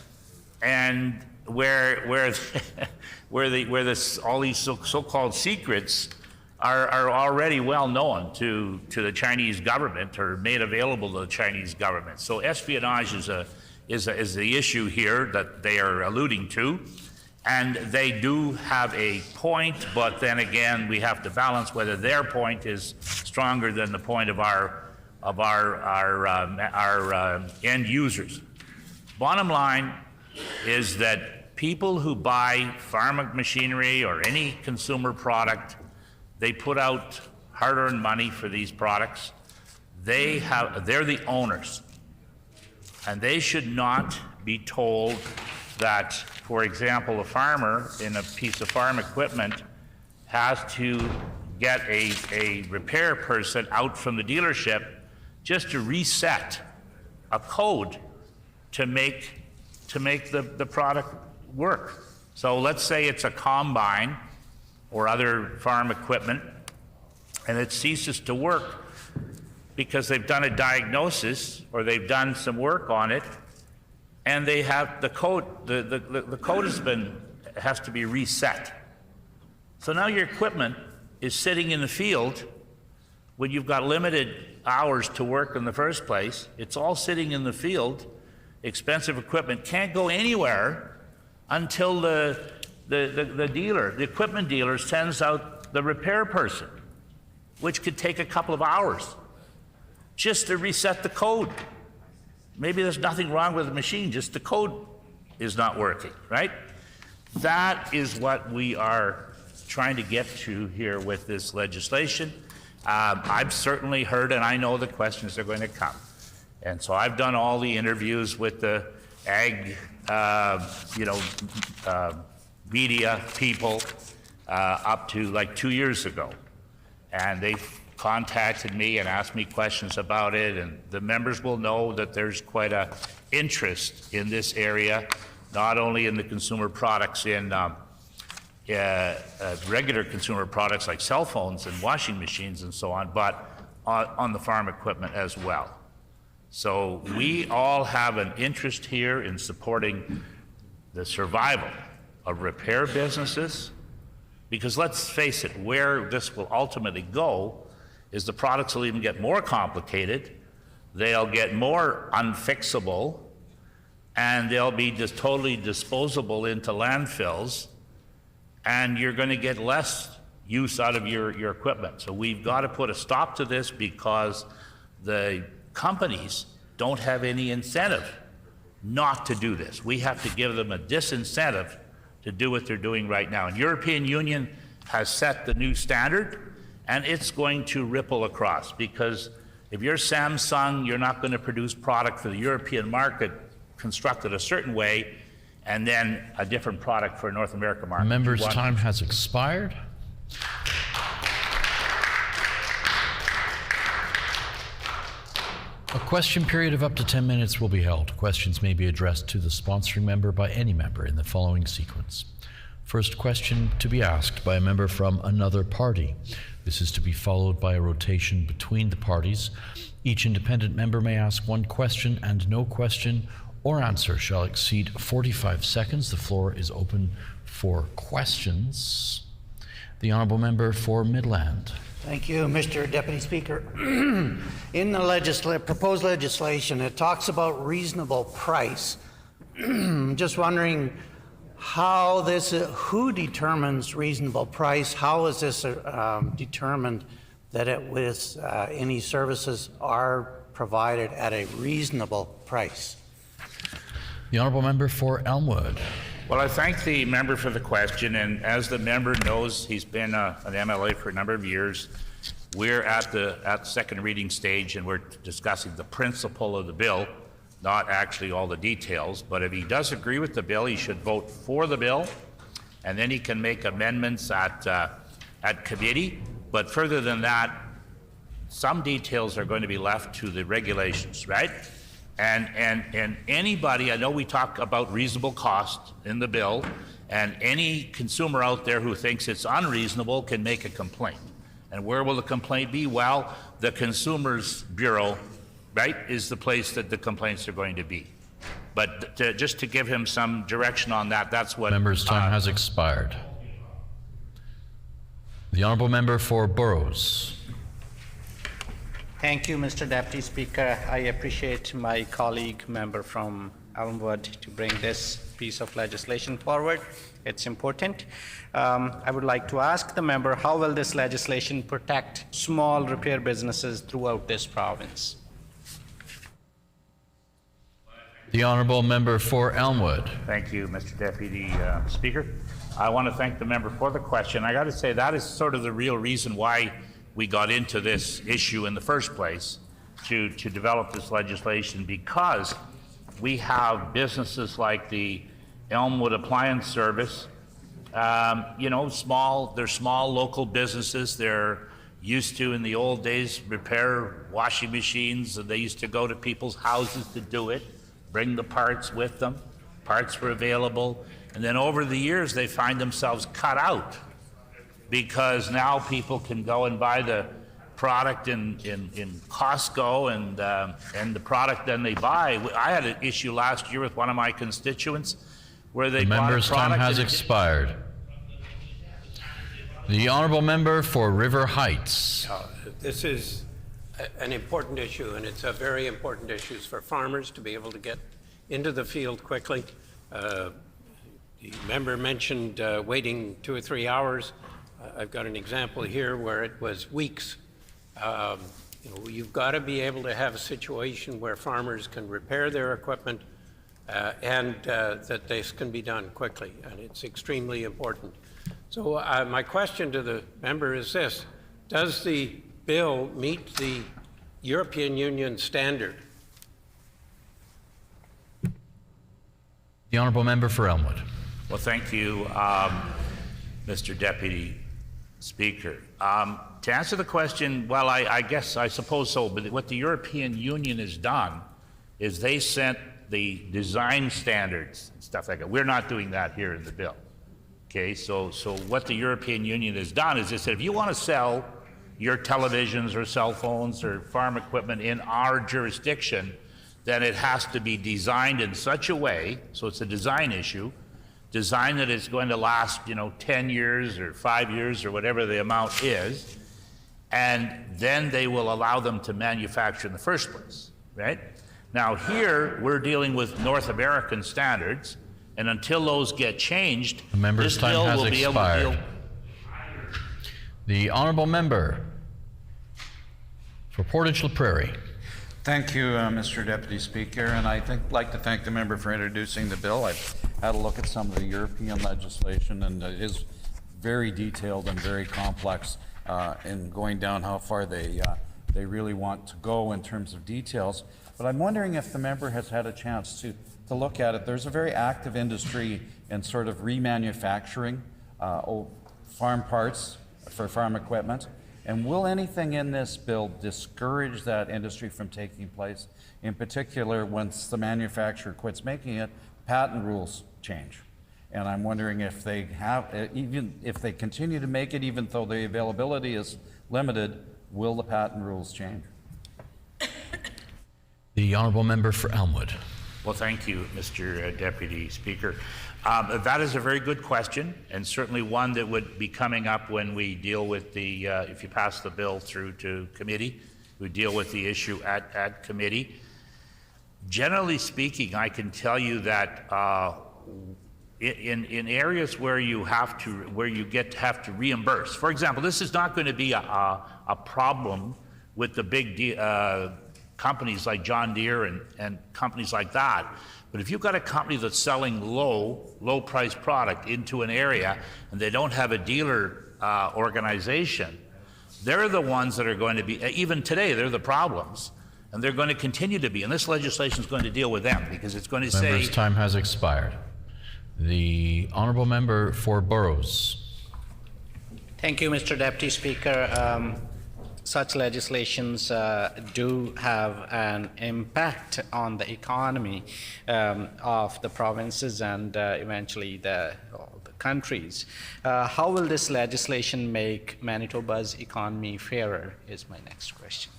and where all these so-called secrets are already well known to the Chinese government or made available to the Chinese government. So espionage is the issue here that they are alluding to, and they do have a point. But then again, we have to balance whether their point is stronger than the point of our end users. Bottom line is that people who buy farm machinery or any consumer product, they put out hard-earned money for these products. They're the owners, and they should not be told that, for example, a farmer in a piece of farm equipment has to get a repair person out from the dealership just to reset a code to make the product work. So let's say it's a combine or other farm equipment, and it ceases to work because they've done a diagnosis or they've done some work on it, and they have the code. The code has to be reset. So now your equipment is sitting in the field when you've got limited hours to work in the first place. It's all sitting in the field. Expensive equipment can't go anywhere until the equipment dealer sends out the repair person, which could take a couple of hours just to reset the code. Maybe there's nothing wrong with the machine, just the code is not working, right? That is what we are trying to get to here with this legislation. I've certainly heard, and I know the questions are going to come. And so I've done all the interviews with the ag, media people up to like 2 years ago. And they contacted me and asked me questions about it, and the members will know that there's quite a interest in this area, not only in the consumer products, in regular consumer products like cell phones and washing machines and so on, but on the farm equipment as well. So we all have an interest here in supporting the survival of repair businesses, because let's face it, where this will ultimately go is the products will even get more complicated, they'll get more unfixable, and they'll be just totally disposable into landfills and you're going to get less use out of your equipment. So we've got to put a stop to this because the companies don't have any incentive not to do this. We have to give them a disincentive to do what they're doing right now. And European Union has set the new standard, and it's going to ripple across, because if you're Samsung, you're not going to produce product for the European market constructed a certain way and then a different product for a North American market. Members' time has expired. A question period of up to 10 minutes will be held. Questions may be addressed to the sponsoring member by any member in the following sequence. First question to be asked by a member from another party. This is to be followed by a rotation between the parties. Each independent member may ask one question, and no question or answer shall exceed 45 seconds. The floor is open for questions. The Honourable Member for Midland. Thank you, Mr. Deputy Speaker. In the proposed legislation, it talks about reasonable price. Just wondering who determines reasonable price? How is this determined that any services are provided at a reasonable price? The Honourable Member for Elmwood. Well, I thank the member for the question, and as the member knows, he's been an MLA for a number of years. We're at the second reading stage, and we're discussing the principle of the bill, not actually all the details. But if he does agree with the bill, he should vote for the bill, and then he can make amendments at committee. But further than that, some details are going to be left to the regulations, right? And anybody, I know we talk about reasonable cost in the bill, and any consumer out there who thinks it's unreasonable can make a complaint. And where will the complaint be? Well, the Consumers Bureau, right, is the place that the complaints are going to be. But just to give him some direction on that, that's what... Member's time has expired. The Honourable Member for Burrows. Thank you, Mr. Deputy Speaker. I appreciate my colleague, member from Elmwood, to bring this piece of legislation forward. It's important. I would like to ask the member, how will this legislation protect small repair businesses throughout this province? The Honourable Member for Elmwood. Thank you, Mr. Deputy Speaker. I want to thank the member for the question. I got to say, that is sort of the real reason why we got into this issue in the first place, to develop this legislation, because we have businesses like the Elmwood Appliance Service, they're small local businesses. They're used to, in the old days, repair washing machines, and they used to go to people's houses to do it, bring the parts with them. Parts were available, and then over the years they find themselves cut out, because now people can go and buy the product in Costco, and the product then they buy. I had an issue last year with one of my constituents where they bought a product. The member's time has expired. The Honourable Member for River Heights. This is an important issue, and it's a very important issue for farmers to be able to get into the field quickly. The member mentioned waiting 2 or 3 hours. I've got an example here where it was weeks. You've got to be able to have a situation where farmers can repair their equipment and that this can be done quickly, and it's extremely important. So my question to the member is this: does the bill meet the European Union standard? The Honourable Member for Elmwood. Well, thank you, Mr. Deputy Speaker. To answer the question, well, I suppose so, but what the European Union has done is they sent the design standards and stuff like that. We're not doing that here in the bill. Okay, so what the European Union has done is they said, if you want to sell your televisions or cell phones or farm equipment in our jurisdiction, then it has to be designed in such a way, so it's a design issue, design that it's going to last, 10 years or 5 years or whatever the amount is, and then they will allow them to manufacture in the first place, right? Now here, we're dealing with North American standards, And until those get changed, The member's this time bill has will be able to expired. deal. The honourable member for Portage La Prairie. Thank you, Mr. Deputy Speaker, and I'd like to thank the member for introducing the bill. I've had a look at some of the European legislation, and it is very detailed and very complex in going down how far they really want to go in terms of details. But I'm wondering if the member has had a chance to look at it. There's a very active industry in sort of remanufacturing farm parts for farm equipment. And will anything in this bill discourage that industry from taking place? In particular, once the manufacturer quits making it, patent rules change. And I'm wondering if they have, even if they continue to make it, even though the availability is limited, will the patent rules change? The honourable member for Elmwood. Well, thank you, Mr. Deputy Speaker. That is a very good question, and certainly one that would be coming up when we deal with the, if you pass the bill through to committee, we deal with the issue at committee. Generally speaking, I can tell you that in areas where you have to reimburse. For example, this is not going to be a problem with the big companies like John Deere and companies like that. But if you've got a company that's selling low price product into an area and they don't have a dealer organization, they're the ones that are going to be, even today, they're the problems. And they're going to continue to be. And this legislation is going to deal with them because it's going to say... Member's time has expired. The honourable member for Burrows. Thank you, Mr. Deputy Speaker. Such legislations do have an impact on the economy of the provinces and eventually the countries. How will this legislation make Manitoba's economy fairer is my next question.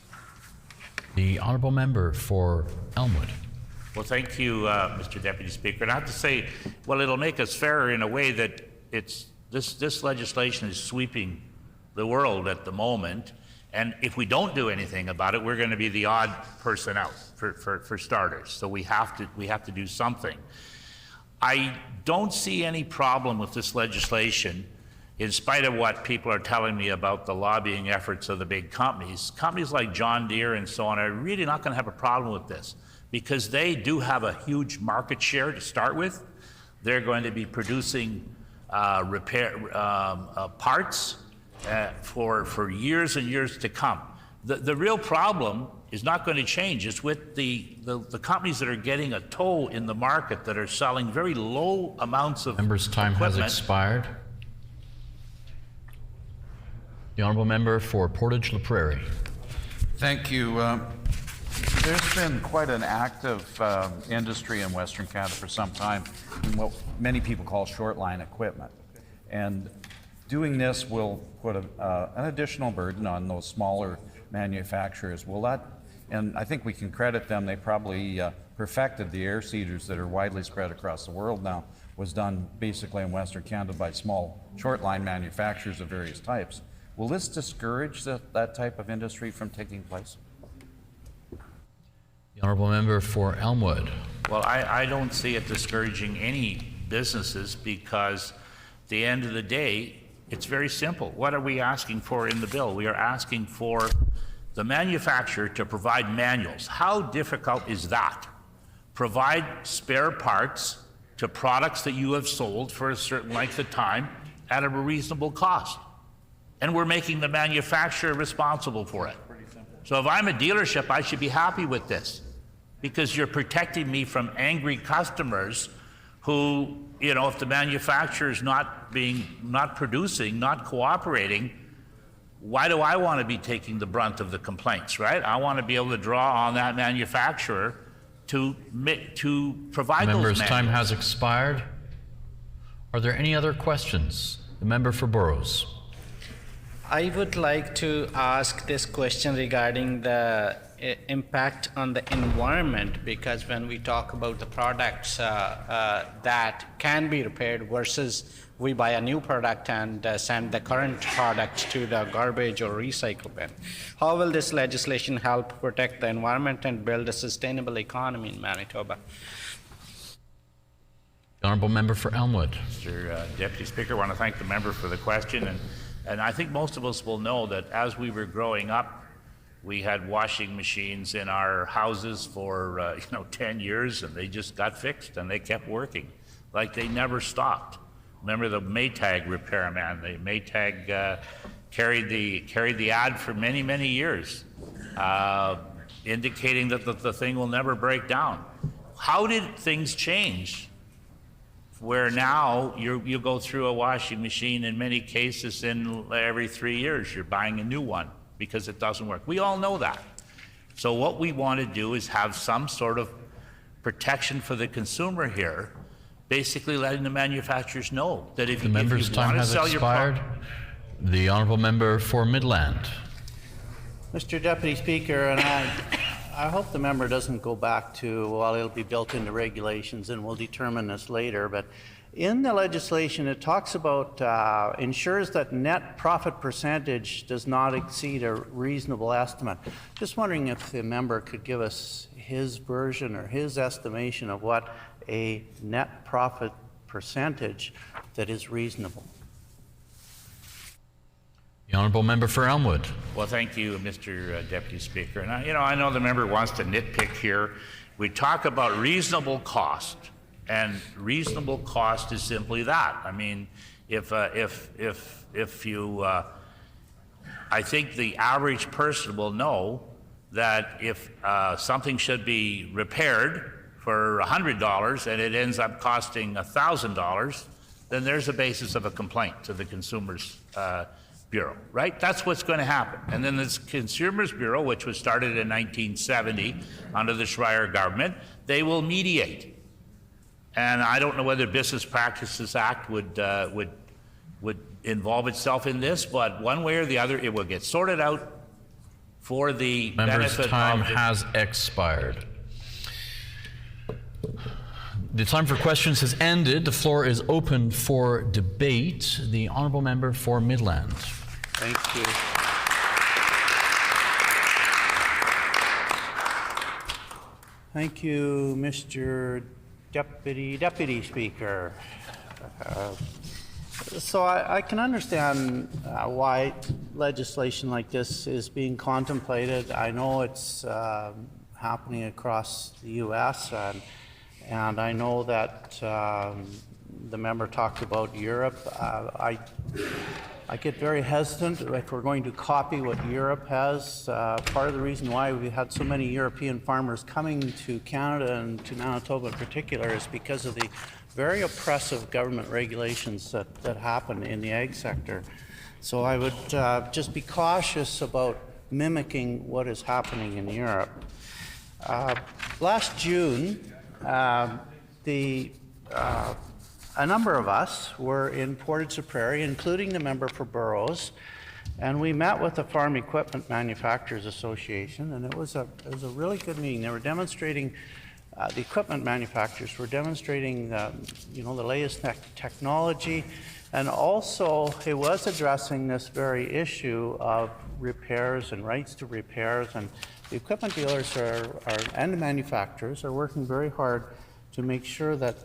The honourable member for Elmwood. Well, thank you, Mr. Deputy Speaker. And I have to say, well, it'll make us fairer in a way that this legislation is sweeping the world at the moment. And if we don't do anything about it, we're going to be the odd person out for starters. So we have to do something. I don't see any problem with this legislation, in spite of what people are telling me about the lobbying efforts of the big companies. Companies like John Deere and so on are really not going to have a problem with this because they do have a huge market share to start with. They're going to be producing parts for years and years to come. The real problem is not going to change. It's with the companies that are getting a toe in the market that are selling very low amounts of Member's time has expired. The honourable member for Portage La Prairie. Thank you. There's been quite an active industry in Western Canada for some time in what many people call short line equipment. And doing this will put an additional burden on those smaller manufacturers. Will that, and I think we can credit them, they probably perfected the air seeders that are widely spread across the world now, was done basically in Western Canada by small short line manufacturers of various types. Will this discourage that type of industry from taking place? The honourable member for Elmwood. Well, I don't see it discouraging any businesses because at the end of the day, it's very simple. What are we asking for in the bill? We are asking for the manufacturer to provide manuals. How difficult is that? Provide spare parts to products that you have sold for a certain length of time at a reasonable cost. And we're making the manufacturer responsible for it. So if I'm a dealership, I should be happy with this because you're protecting me from angry customers who, you know, if the manufacturer is not producing, not cooperating, why do I want to be taking the brunt of the complaints, right? I want to be able to draw on that manufacturer to provide those manuals. Member's time has expired. Are there any other questions? The member for Burrows. I would like to ask this question regarding the impact on the environment, because when we talk about the products that can be repaired versus we buy a new product and send the current product to the garbage or recycle bin. How will this legislation help protect the environment and build a sustainable economy in Manitoba? The Honourable Member for Elmwood. Mr. Deputy Speaker, I want to thank the member for the question, and I think most of us will know that as we were growing up, we had washing machines in our houses for 10 years, and they just got fixed and they kept working, like they never stopped. Remember the Maytag repairman? The Maytag carried the ad for many, many years, indicating that the thing will never break down. How did things change where now you go through a washing machine in many cases in every 3 years you're buying a new one because it doesn't work? We all know that. So what we want to do is have some sort of protection for the consumer here, basically letting the manufacturers know that if The you member's time want to has sell your expired. The Honourable Member for Midland. Mr. Deputy Speaker, and I hope the member doesn't go back to, well, it'll be built into regulations and we'll determine this later, but in the legislation it talks about ensures that net profit percentage does not exceed a reasonable estimate. Just wondering if the member could give us his version or his estimation of what a net profit percentage that is reasonable. The Honourable Member for Elmwood. Well, thank you, Mr. Deputy Speaker. And I know the member wants to nitpick here. We talk about reasonable cost, and reasonable cost is simply that. I mean, if you, I think the average person will know that if something should be repaired for $100 and it ends up costing $1,000, then there's a basis of a complaint to the Consumers Bureau, right? That's what's going to happen. And then this Consumers Bureau, which was started in 1970 under the Schreier government, they will mediate. And I don't know whether Business Practices Act would involve itself in this, but one way or the other, it will get sorted out for the Member's benefit time of the has expired. The time for questions has ended. The floor is open for debate. The Honourable Member for Midland. Thank you. Thank you, Mr. Deputy Speaker. So I can understand why legislation like this is being contemplated. I know it's happening across the U.S. And I know that the member talked about Europe. I get very hesitant if we're going to copy what Europe has. Part of the reason why we've had so many European farmers coming to Canada and to Manitoba in particular is because of the very oppressive government regulations that happen in the ag sector. So I would just be cautious about mimicking what is happening in Europe. Last June, a number of us were in Portage Prairie, including the member for Burroughs, and we met with the Farm Equipment Manufacturers Association, and it was a really good meeting. They were demonstrating, the equipment manufacturers were demonstrating, the latest technology, and also it was addressing this very issue of repairs and rights to repairs, and the equipment dealers and the manufacturers are working very hard to make sure that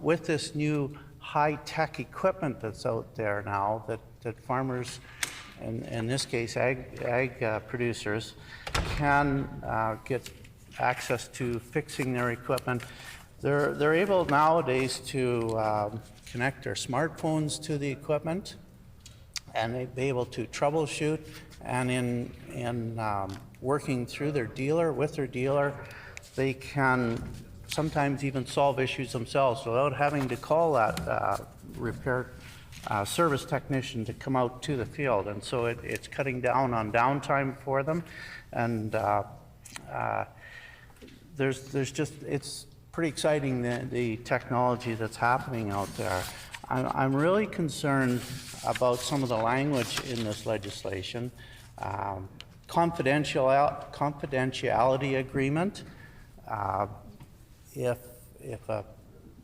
with this new high-tech equipment that's out there now, that farmers, and in this case ag producers, can get access to fixing their equipment. They're able nowadays to connect their smartphones to the equipment, and they'd be able to troubleshoot, and in working through with their dealer, they can sometimes even solve issues themselves without having to call that repair service technician to come out to the field. And so it's cutting down on downtime for them, and it's pretty exciting, the technology that's happening out there. I'm really concerned about some of the language in this legislation. Confidentiality agreement. If a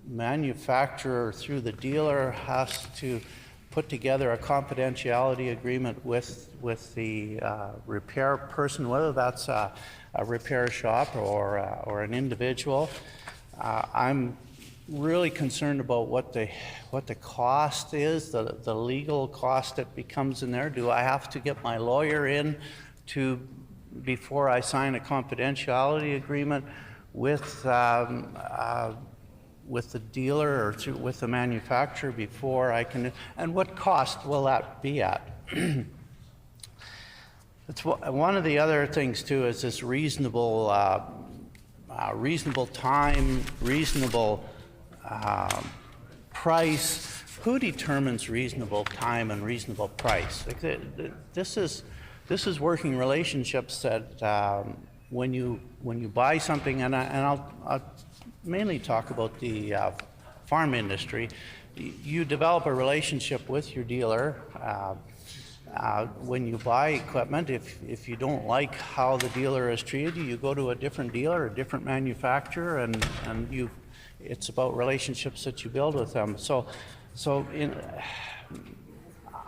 manufacturer through the dealer has to put together a confidentiality agreement with the repair person, whether that's a repair shop or an individual, I'm really concerned about what the cost is, the legal cost that becomes in there. Do I have to get my lawyer in before I sign a confidentiality agreement with the dealer or with the manufacturer before I can? And what cost will that be at? It's one of the other things too is this reasonable time, reasonable price. Who determines reasonable time and reasonable price? Like this is working relationships that when you buy something, and I'll mainly talk about the farm industry. You develop a relationship with your dealer. When you buy equipment, if you don't like how the dealer has treated you, you go to a different dealer, a different manufacturer, and it's about relationships that you build with them.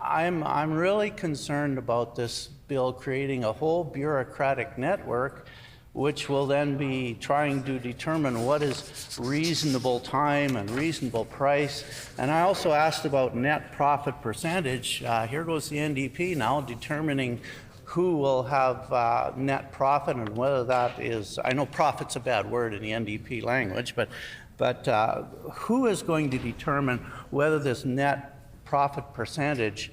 I'm really concerned about this bill creating a whole bureaucratic network, which will then be trying to determine what is reasonable time and reasonable price. And I also asked about net profit percentage. Here goes the NDP now determining who will have net profit and whether that is, I know profit's a bad word in the NDP language, but who is going to determine whether this net profit percentage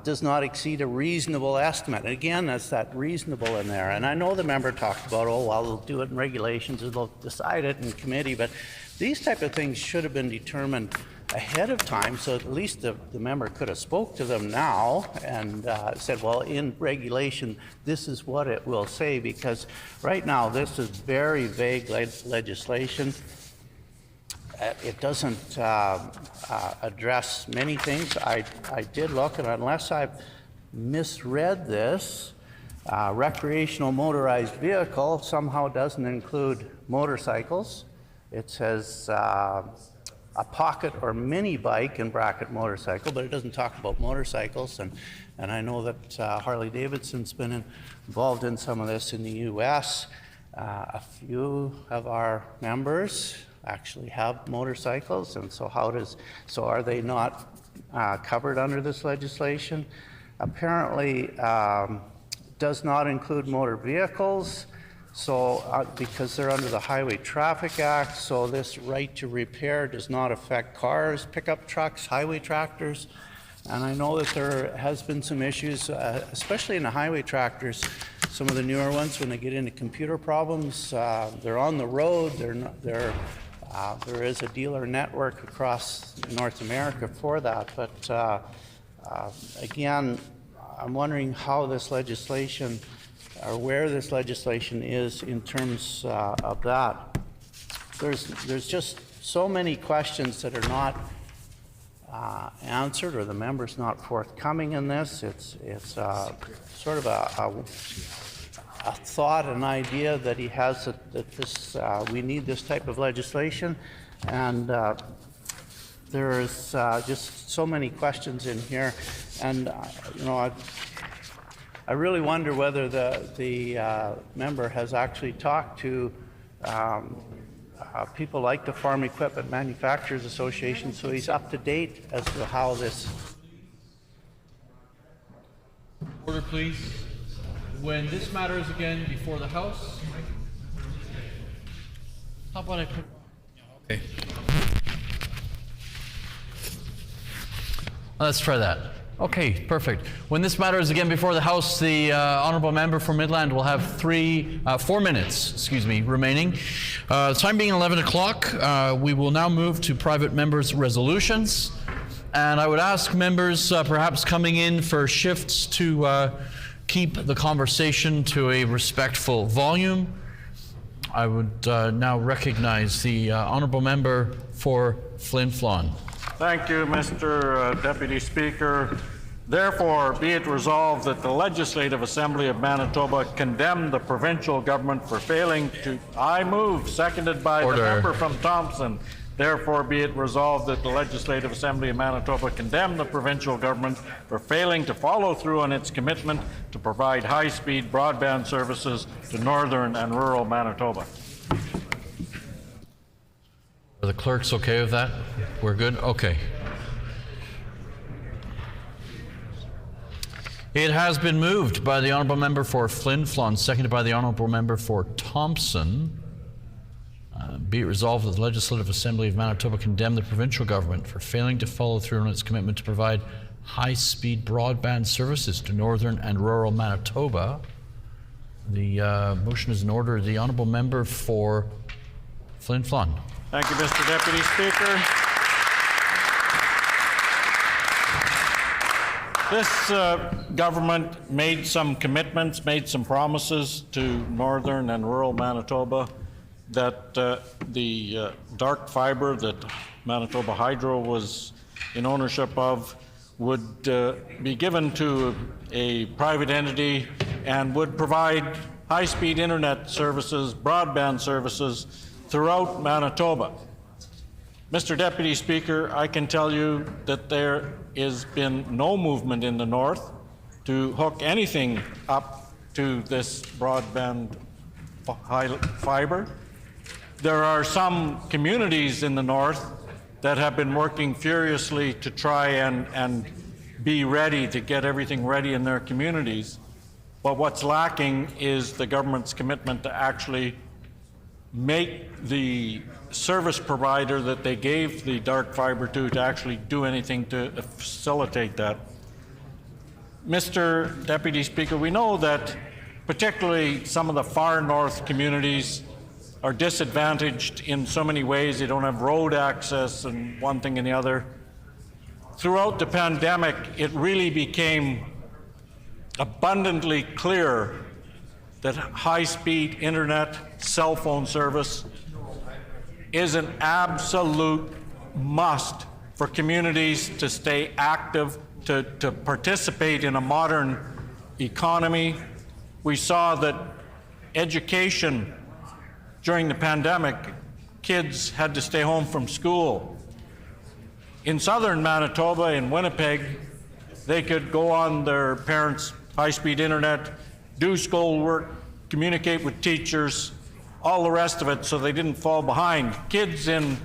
does not exceed a reasonable estimate? And again, that's that reasonable in there. And I know the member talked about, oh, well, they'll do it in regulations, or they'll decide it in committee, but these type of things should have been determined ahead of time, so at least the member could have spoke to them now and said, well, in regulation, this is what it will say, because right now this is very vague legislation. It doesn't address many things. I did look, and unless I've misread this, recreational motorized vehicle somehow doesn't include motorcycles. It says a pocket or mini bike in bracket motorcycle, but it doesn't talk about motorcycles. And I know that Harley Davidson's been involved in some of this in the U.S. A few of our members actually have motorcycles, and so are they not covered under this legislation? Apparently does not include motor vehicles, so because they're under the Highway Traffic Act, so this right to repair does not affect cars, pickup trucks, highway tractors. And I know that there has been some issues, especially in the highway tractors. Some of the newer ones, when they get into computer problems, they're on the road, there is a dealer network across North America for that, but again, I'm wondering how this legislation, or where this legislation is in terms of that. There's just so many questions that are not answered, or the member's not forthcoming in this. It's sort of a thought, an idea that he has that this we need this type of legislation, and there's just so many questions in here, and I really wonder whether the member has actually talked to people like the Farm Equipment Manufacturers Association, so he's up to date as to how this. Order, please. When this matter is again before the House, how about I put... Okay. Let's try that. Okay, perfect. When this matter is again before the House, the honourable member for Midland will have 4 minutes, remaining. Time being 11 o'clock, we will now move to private members' resolutions. And I would ask members perhaps coming in for shifts to keep the conversation to a respectful volume. I would now recognize the honourable member for Flin Flon. Thank you, Mr. Deputy Speaker. Therefore, be it resolved that the Legislative Assembly of Manitoba condemn the provincial government for failing to... I move, seconded by the member from Thompson. Therefore, be it resolved that the Legislative Assembly of Manitoba condemn the provincial government for failing to follow through on its commitment to provide high-speed broadband services to northern and rural Manitoba. the clerks okay with that? We're good? Okay. It has been moved by the Honourable Member for Flin Flon, seconded by the Honourable Member for Thompson. Be it resolved that the Legislative Assembly of Manitoba condemn the provincial government for failing to follow through on its commitment to provide high-speed broadband services to northern and rural Manitoba. The motion is in order. The Honourable Member for Flin Flon. Thank you, Mr. Deputy Speaker. This government made some commitments, made some promises to northern and rural Manitoba that the dark fiber that Manitoba Hydro was in ownership of would be given to a private entity and would provide high-speed internet services, broadband services throughout Manitoba. Mr. Deputy Speaker, I can tell you that there has been no movement in the north to hook anything up to this broadband fiber. There are some communities in the north that have been working furiously to try and be ready to get everything ready in their communities. But what's lacking is the government's commitment to actually make the service provider that they gave the dark fiber to actually do anything to facilitate that. Mr. Deputy Speaker, we know that particularly some of the far north communities are disadvantaged in so many ways. They don't have road access and one thing and the other. Throughout the pandemic, it really became abundantly clear that high-speed internet, cell phone service is an absolute must for communities to stay active, to participate in a modern economy. We saw that education during the pandemic, kids had to stay home from school. In southern Manitoba, in Winnipeg, they could go on their parents' high-speed internet, do schoolwork, communicate with teachers, all the rest of it, so they didn't fall behind. Kids in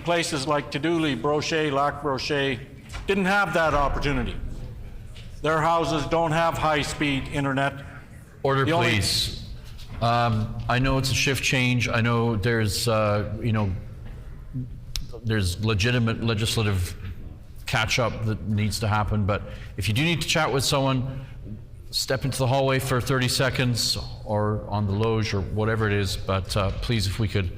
places like Tadoule, Brochet, Lac Brochet didn't have that opportunity. Their houses don't have high-speed internet. Order, please. I know it's a shift change. I know there's, there's legitimate legislative catch-up that needs to happen, but if you do need to chat with someone, step into the hallway for 30 seconds or on the loge or whatever it is, but please, if we could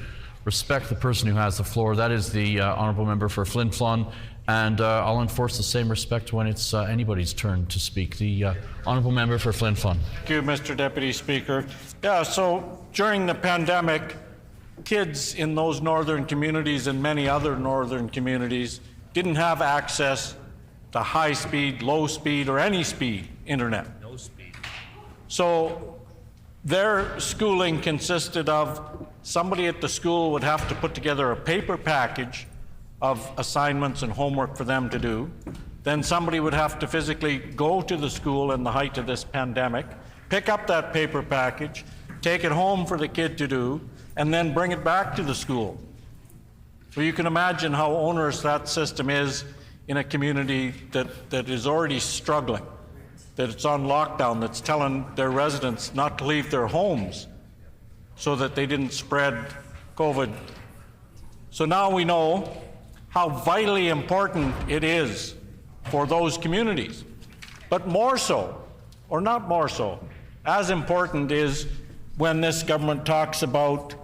respect the person who has the floor. That is the Honourable Member for Flin Flon, and I'll enforce the same respect when it's anybody's turn to speak. The Honourable Member for Flin Flon. Thank you, Mr. Deputy Speaker. Yeah, so during the pandemic, kids in those northern communities and many other northern communities didn't have access to high-speed, low-speed, or any speed internet. So their schooling consisted of somebody at the school would have to put together a paper package of assignments and homework for them to do. Then somebody would have to physically go to the school in the height of this pandemic, pick up that paper package, take it home for the kid to do, and then bring it back to the school. So you can imagine how onerous that system is in a community that is already struggling, that it's on lockdown, that's telling their residents not to leave their homes so that they didn't spread COVID. So now we know how vitally important it is for those communities. But more so, or not more so, as important is when this government talks about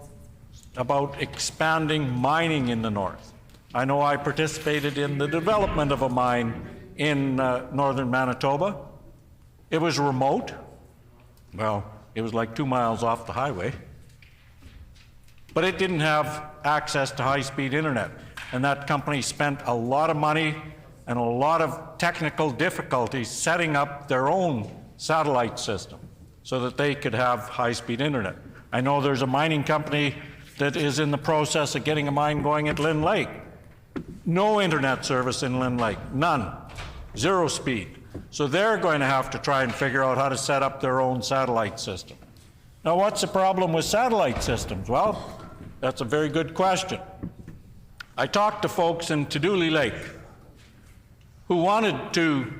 expanding mining in the north. I know I participated in the development of a mine in northern Manitoba. It was remote. Well, it was like 2 miles off the highway. But it didn't have access to high-speed internet. And that company spent a lot of money and a lot of technical difficulties setting up their own satellite system so that they could have high-speed internet. I know there's a mining company that is in the process of getting a mine going at Lynn Lake. No internet service in Lynn Lake, none, 0 speed. So they're going to have to try and figure out how to set up their own satellite system. Now, what's the problem with satellite systems? Well, that's a very good question. I talked to folks in Tuduli Lake who wanted to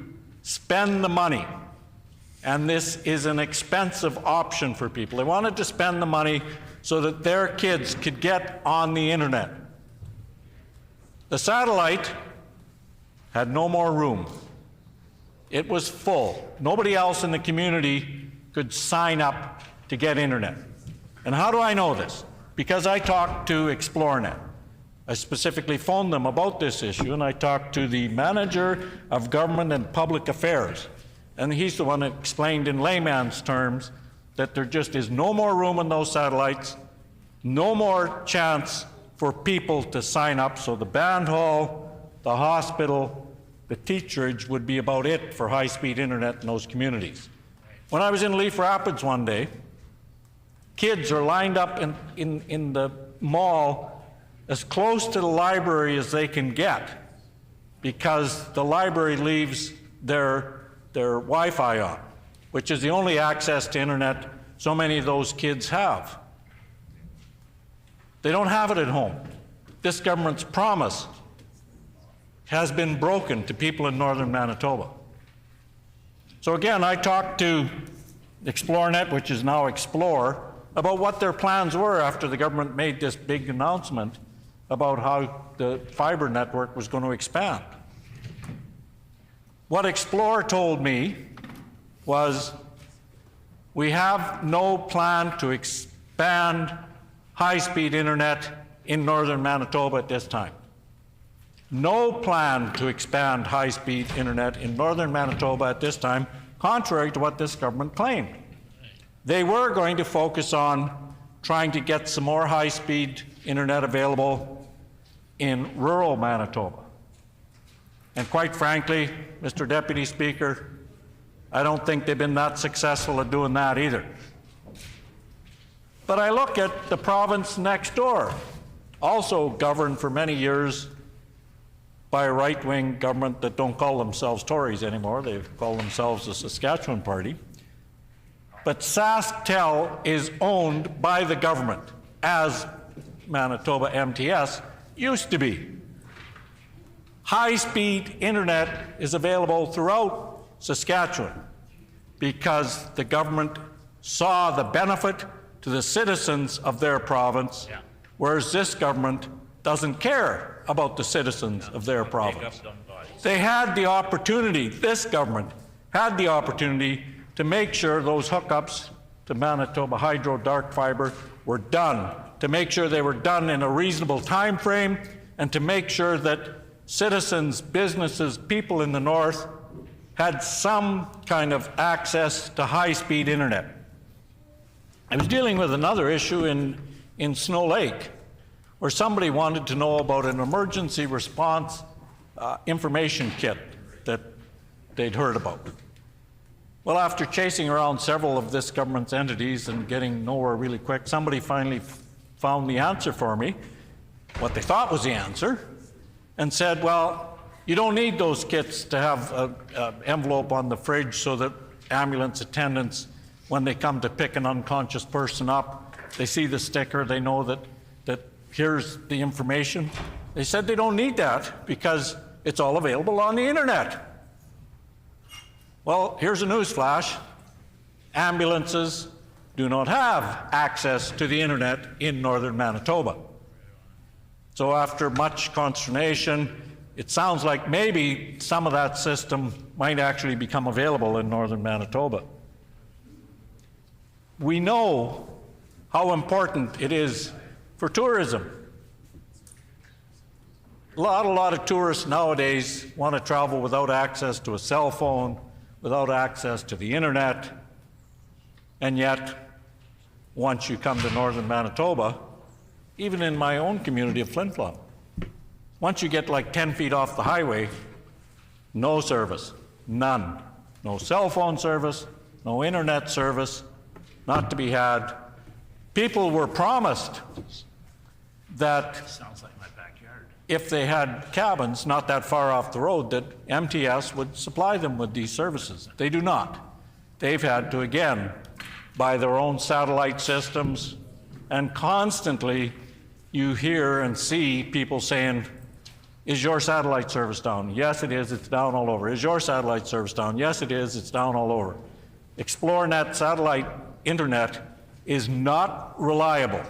spend the money, and this is an expensive option for people. They wanted to spend the money so that their kids could get on the internet. The satellite had no more room. It was full. Nobody else in the community could sign up to get internet. And how do I know this? Because I talked to ExploreNet. I specifically phoned them about this issue, and I talked to the manager of government and public affairs. And he's the one that explained in layman's terms that there just is no more room on those satellites, no more chance for people to sign up. So the band hall, the hospital, the teacherage would be about it for high-speed internet in those communities. When I was in Leaf Rapids one day, kids are lined up in the mall as close to the library as they can get because the library leaves their Wi-Fi on, which is the only access to internet so many of those kids have. They don't have it at home. This government's promise has been broken to people in northern Manitoba. So again, I talked to ExploreNet, which is now Explore, about what their plans were after the government made this big announcement about how the fiber network was going to expand. What Explore told me was, we have no plan to expand high-speed internet in northern Manitoba at this time. No plan to expand high-speed internet in northern Manitoba at this time, contrary to what this government claimed. They were going to focus on trying to get some more high-speed internet available in rural Manitoba. And quite frankly, Mr. Deputy Speaker, I don't think they've been that successful at doing that either. But I look at the province next door, also governed for many years by a right-wing government that don't call themselves Tories anymore. They call themselves the Saskatchewan Party. But SaskTel is owned by the government, as Manitoba MTS used to be. High-speed internet is available throughout Saskatchewan because the government saw the benefit to the citizens of their province, whereas this government doesn't care about the citizens of their province. They had the opportunity, this government had the opportunity to make sure those hookups to Manitoba Hydro dark fiber were done, to make sure they were done in a reasonable time frame, and to make sure that citizens, businesses, people in the north had some kind of access to high-speed internet. I was dealing with another issue in Snow Lake, where somebody wanted to know about an emergency response information kit that they'd heard about. Well, after chasing around several of this government's entities and getting nowhere really quick, somebody finally found the answer for me, what they thought was the answer, and said, well, you don't need those kits to have an envelope on the fridge so that ambulance attendants, when they come to pick an unconscious person up, they see the sticker, they know that here's the information. They said they don't need that because it's all available on the internet. Well, here's a news flash. Ambulances do not have access to the internet in northern Manitoba. So after much consternation, it sounds like maybe some of that system might actually become available in northern Manitoba. We know how important it is for tourism. A lot of tourists nowadays want to travel without access to a cell phone, without access to the internet, and yet, once you come to northern Manitoba, even in my own community of Flin Flon, once you get like 10 feet off the highway, no service, none. No cell phone service, no internet service, not to be had. People were promised that if they had cabins not that far off the road, that MTS would supply them with these services. They do not. They've had to, again, buy their own satellite systems and constantly you hear and see people saying, is your satellite service down? Yes, it is. It's down all over. Is your satellite service down? Yes, it is. It's down all over. ExploreNet satellite internet is not reliable.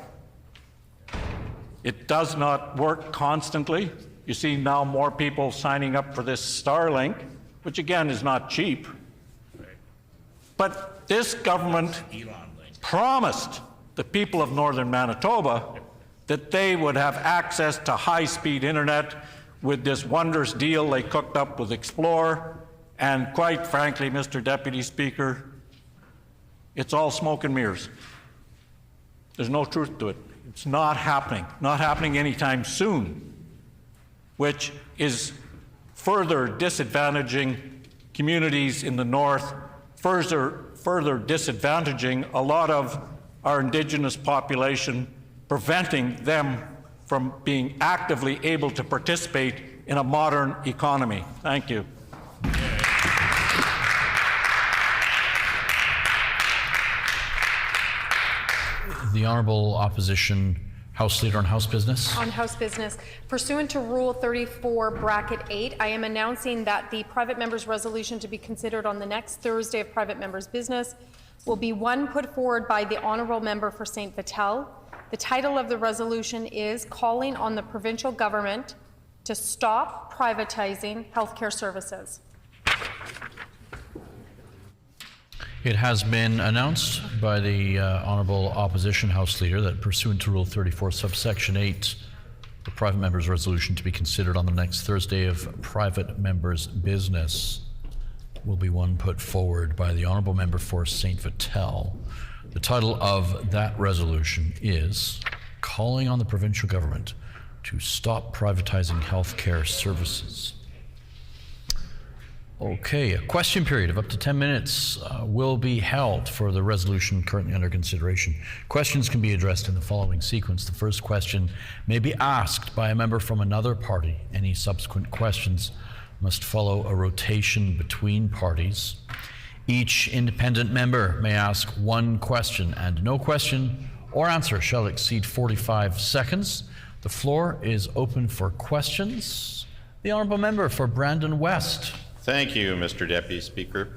It does not work constantly. You see now more people signing up for this Starlink, which again is not cheap. But this government promised the people of northern Manitoba that they would have access to high-speed internet with this wondrous deal they cooked up with Explore. And quite frankly, Mr. Deputy Speaker, it's all smoke and mirrors. There's no truth to it. It's not happening anytime soon, which is further disadvantaging communities in the north, further disadvantaging a lot of our Indigenous population, preventing them from being actively able to participate in a modern economy. Thank you. The Honourable Opposition House Leader on House Business. On House Business. Pursuant to Rule 34(8), I am announcing that the private member's resolution to be considered on the next Thursday of private member's business will be one put forward by the Honourable Member for St. Vital. The title of the resolution is Calling on the Provincial Government to Stop Privatizing Healthcare Services. It has been announced by the Honourable Opposition House Leader that pursuant to Rule 34, subsection 8, the private member's resolution to be considered on the next Thursday of private member's business will be one put forward by the Honourable Member for St. Vital. The title of that resolution is Calling on the Provincial Government to Stop Privatizing Healthcare Services. Okay, a question period of up to 10 minutes will be held for the resolution currently under consideration. Questions can be addressed in the following sequence. The first question may be asked by a member from another party. Any subsequent questions must follow a rotation between parties. Each independent member may ask one question, and no question or answer shall exceed 45 seconds. The floor is open for questions. The Honourable Member for Brandon West. Thank you, Mr. Deputy Speaker.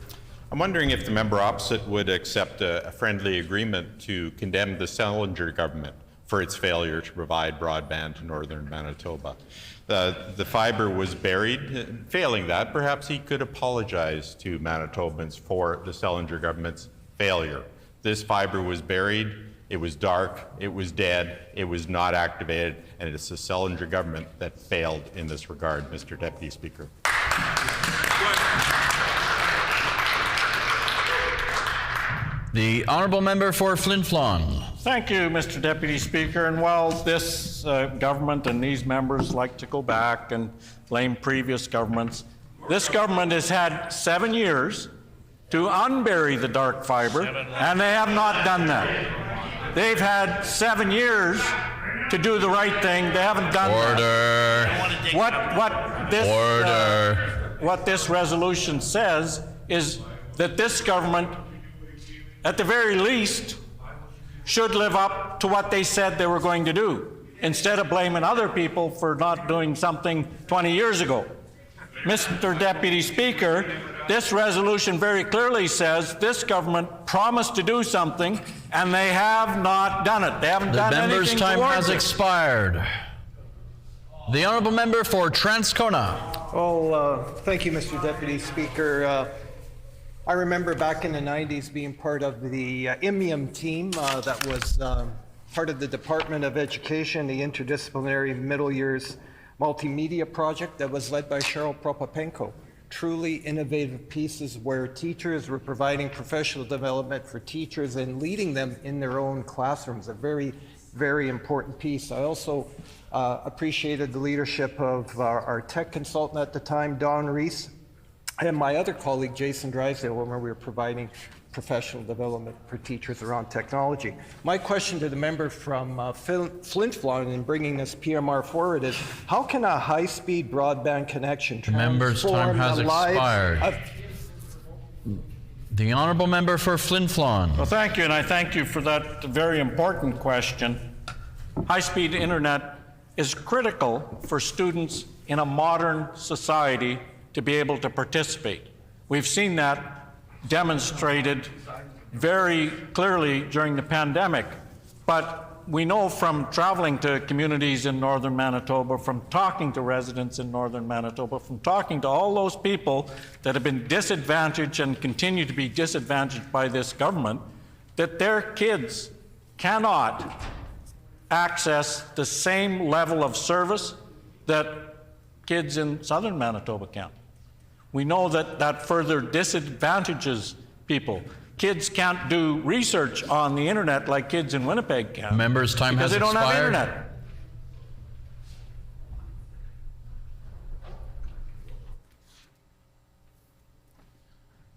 I'm wondering if the member opposite would accept a friendly agreement to condemn the Selinger government for its failure to provide broadband to northern Manitoba. The fibre was buried. Failing that, perhaps he could apologize to Manitobans for the Selinger government's failure. This fibre was buried, it was dark, it was dead, it was not activated, and it's the Selinger government that failed in this regard, Mr. Deputy Speaker. The Honourable Member for Flin Flon. Thank you, Mr. Deputy Speaker. And while this government and these members like to go back and blame previous governments, this government has had 7 years to unbury the dark fibre, and they have not done that. They've had 7 years to do the right thing. They haven't done that. What this resolution says is that this government, at the very least, should live up to what they said they were going to do, instead of blaming other people for not doing something 20 years ago. Mr. Deputy Speaker, this resolution very clearly says this government promised to do something, and they have not done it. They haven't done anything towards it. The member's time has expired. The Honourable Member for Transcona. Well, thank you, Mr. Deputy Speaker. I remember back in the 90s being part of the IMIUM team that was part of the Department of Education, the Interdisciplinary Middle Years Multimedia Project that was led by Cheryl Prokopenko. Truly innovative pieces where teachers were providing professional development for teachers and leading them in their own classrooms. A very, very important piece. I also appreciated the leadership of our tech consultant at the time, Don Reese, and my other colleague, Jason Drysdale, when we were providing professional development for teachers around technology. My question to the member from Flin Flon in bringing this PMR forward is, how can a high-speed broadband connection transform Member's time has the lives expired. of... The Honourable Member for Flin Flon. Well, thank you, and I thank you for that very important question. high-speed internet is critical for students in a modern society to be able to participate. We've seen that demonstrated very clearly during the pandemic, but we know from traveling to communities in northern Manitoba, from talking to residents in northern Manitoba, from talking to all those people that have been disadvantaged and continue to be disadvantaged by this government, that their kids cannot access the same level of service that kids in southern Manitoba can. We know that that further disadvantages people. Kids can't do research on the internet like kids in Winnipeg can. Members' time has expired. Because they don't have internet.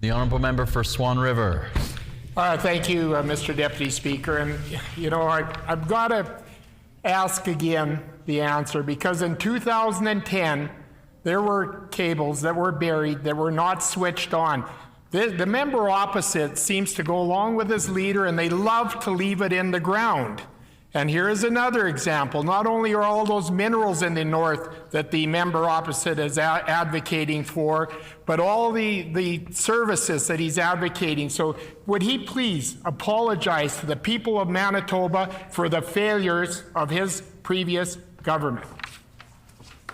The honourable member for Swan River. Thank you, Mr. Deputy Speaker. And, you know, I've got to ask again the answer, because in 2010, there were cables that were buried, that were not switched on. The member opposite seems to go along with his leader, and they love to leave it in the ground. And here is another example. Not only are all those minerals in the north that the member opposite is advocating for, but all the services that he's advocating. So would he please apologize to the people of Manitoba for the failures of his previous government?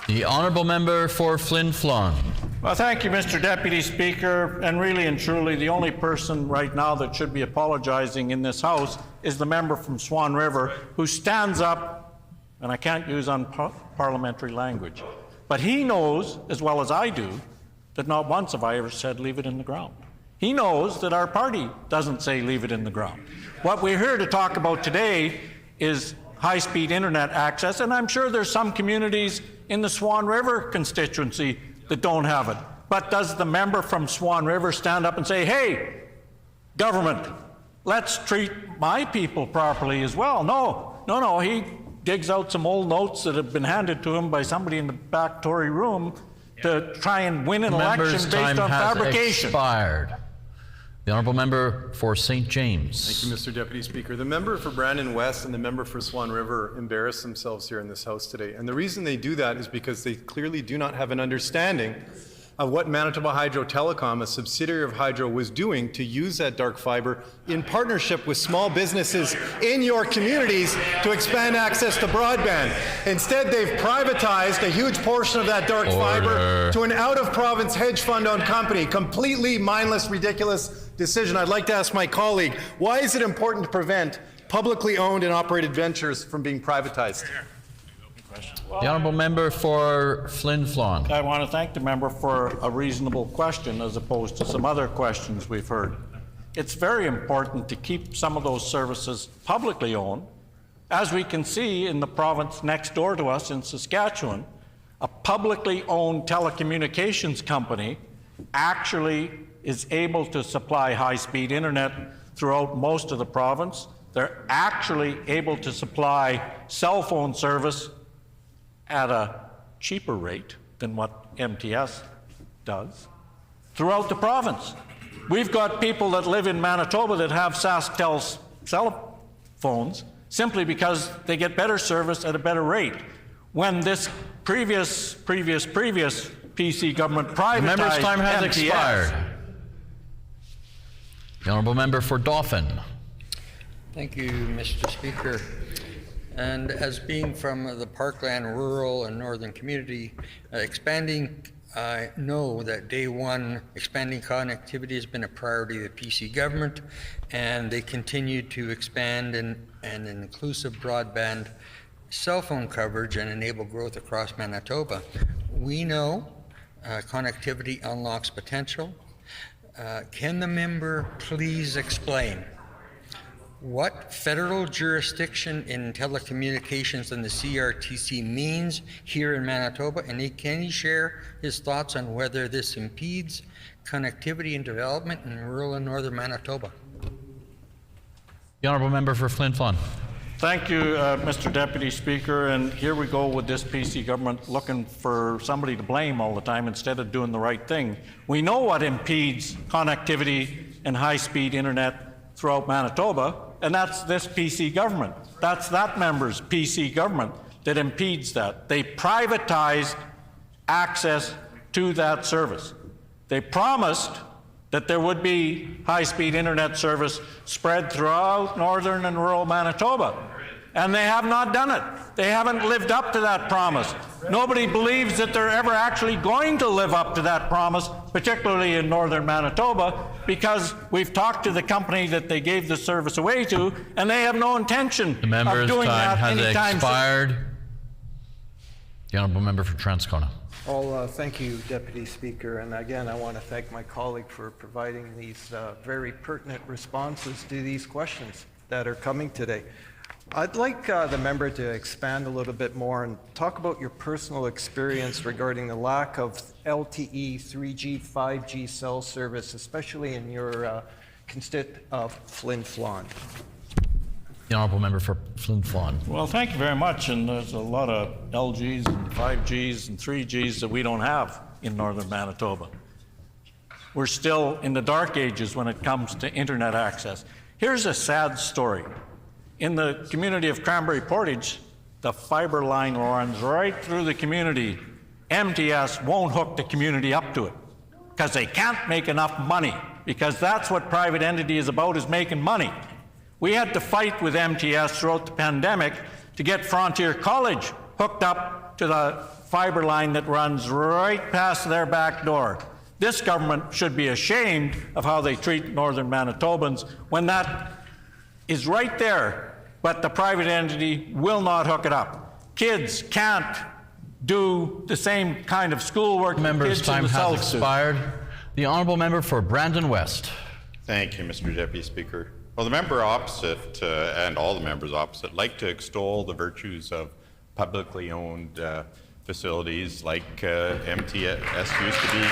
The honourable member for Flin Flon. Well, thank you, Mr. Deputy Speaker. And really and truly, the only person right now that should be apologizing in this House is the member from Swan River, who stands up, and I can't use parliamentary language, but he knows, as well as I do, that not once have I ever said leave it in the ground. He knows that our party doesn't say leave it in the ground. What we're here to talk about today is high-speed internet access, and I'm sure there's some communities in the Swan River constituency that don't have it. But does the member from Swan River stand up and say, hey, government, let's treat my people properly as well? No, he digs out some old notes that have been handed to him by somebody in the back Tory room to try and win an election based on fabrication. Expired. The honourable member for St. James. Thank you, Mr. Deputy Speaker. The member for Brandon West and the member for Swan River embarrass themselves here in this House today. And the reason they do that is because they clearly do not have an understanding of what Manitoba Hydro Telecom, a subsidiary of Hydro, was doing to use that dark fiber in partnership with small businesses in your communities to expand access to broadband. Instead, they've privatized a huge portion of that dark fiber to an out-of-province hedge fund-owned company. Completely mindless, ridiculous decision. I'd like to ask my colleague, why is it important to prevent publicly owned and operated ventures from being privatized? The honourable member for Flin Flon. I want to thank the member for a reasonable question as opposed to some other questions we've heard. It's very important to keep some of those services publicly owned. As we can see in the province next door to us in Saskatchewan, a publicly owned telecommunications company actually is able to supply high-speed internet throughout most of the province. They're actually able to supply cell phone service at a cheaper rate than what MTS does throughout the province. We've got people that live in Manitoba that have SaskTel's cell phones simply because they get better service at a better rate. When this previous PC government privatized The member's time has MTS, expired. The honourable member for Dauphin. Thank you, Mr. Speaker. And as being from the Parkland rural and northern community, I know that day one, expanding connectivity has been a priority of the PC government, and they continue to expand an inclusive broadband cell phone coverage and enable growth across Manitoba. We know connectivity unlocks potential. Can the member please explain what federal jurisdiction in telecommunications and the CRTC means here in Manitoba, and can he share his thoughts on whether this impedes connectivity and development in rural and northern Manitoba? The honourable member for Flin Flon. Thank you, Mr. Deputy Speaker. And here we go with this PC government looking for somebody to blame all the time instead of doing the right thing. We know what impedes connectivity and high-speed internet throughout Manitoba. and that's this PC government. That's that member's PC government that impedes that. They privatized access to that service. They promised that there would be high-speed internet service spread throughout northern and rural Manitoba, and they have not done it. They haven't lived up to that promise. Nobody believes that they're ever actually going to live up to that promise, particularly in northern Manitoba, because we've talked to the company that they gave the service away to, and they have no intention The member's of doing time that has anytime soon. expired. The honourable member for Transcona. Well, thank you, Deputy Speaker. And again, I want to thank my colleague for providing these very pertinent responses to these questions that are coming today. I'd like the member to expand a little bit more and talk about your personal experience regarding the lack of LTE, 3G, 5G cell service, especially in your constituent of Flin Flon. The honourable member for Flin Flon. Well, thank you very much. And there's a lot of LGs and 5Gs and 3Gs that we don't have in northern Manitoba. We're still in the dark ages when it comes to internet access. Here's a sad story. In the community of Cranberry Portage, the fiber line runs right through the community. MTS won't hook the community up to it because they can't make enough money, because that's what private entity is about, is making money. We had to fight with MTS throughout the pandemic to get Frontier College hooked up to the fiber line that runs right past their back door. This government should be ashamed of how they treat northern Manitobans when that is right there, but the private entity will not hook it up. Kids can't do the same kind of schoolwork. Member's time has expired. The honourable member for Brandon West. Thank you, Mr. Deputy Speaker. Well, the member opposite and all the members opposite like to extol the virtues of publicly owned facilities like MTS used to be.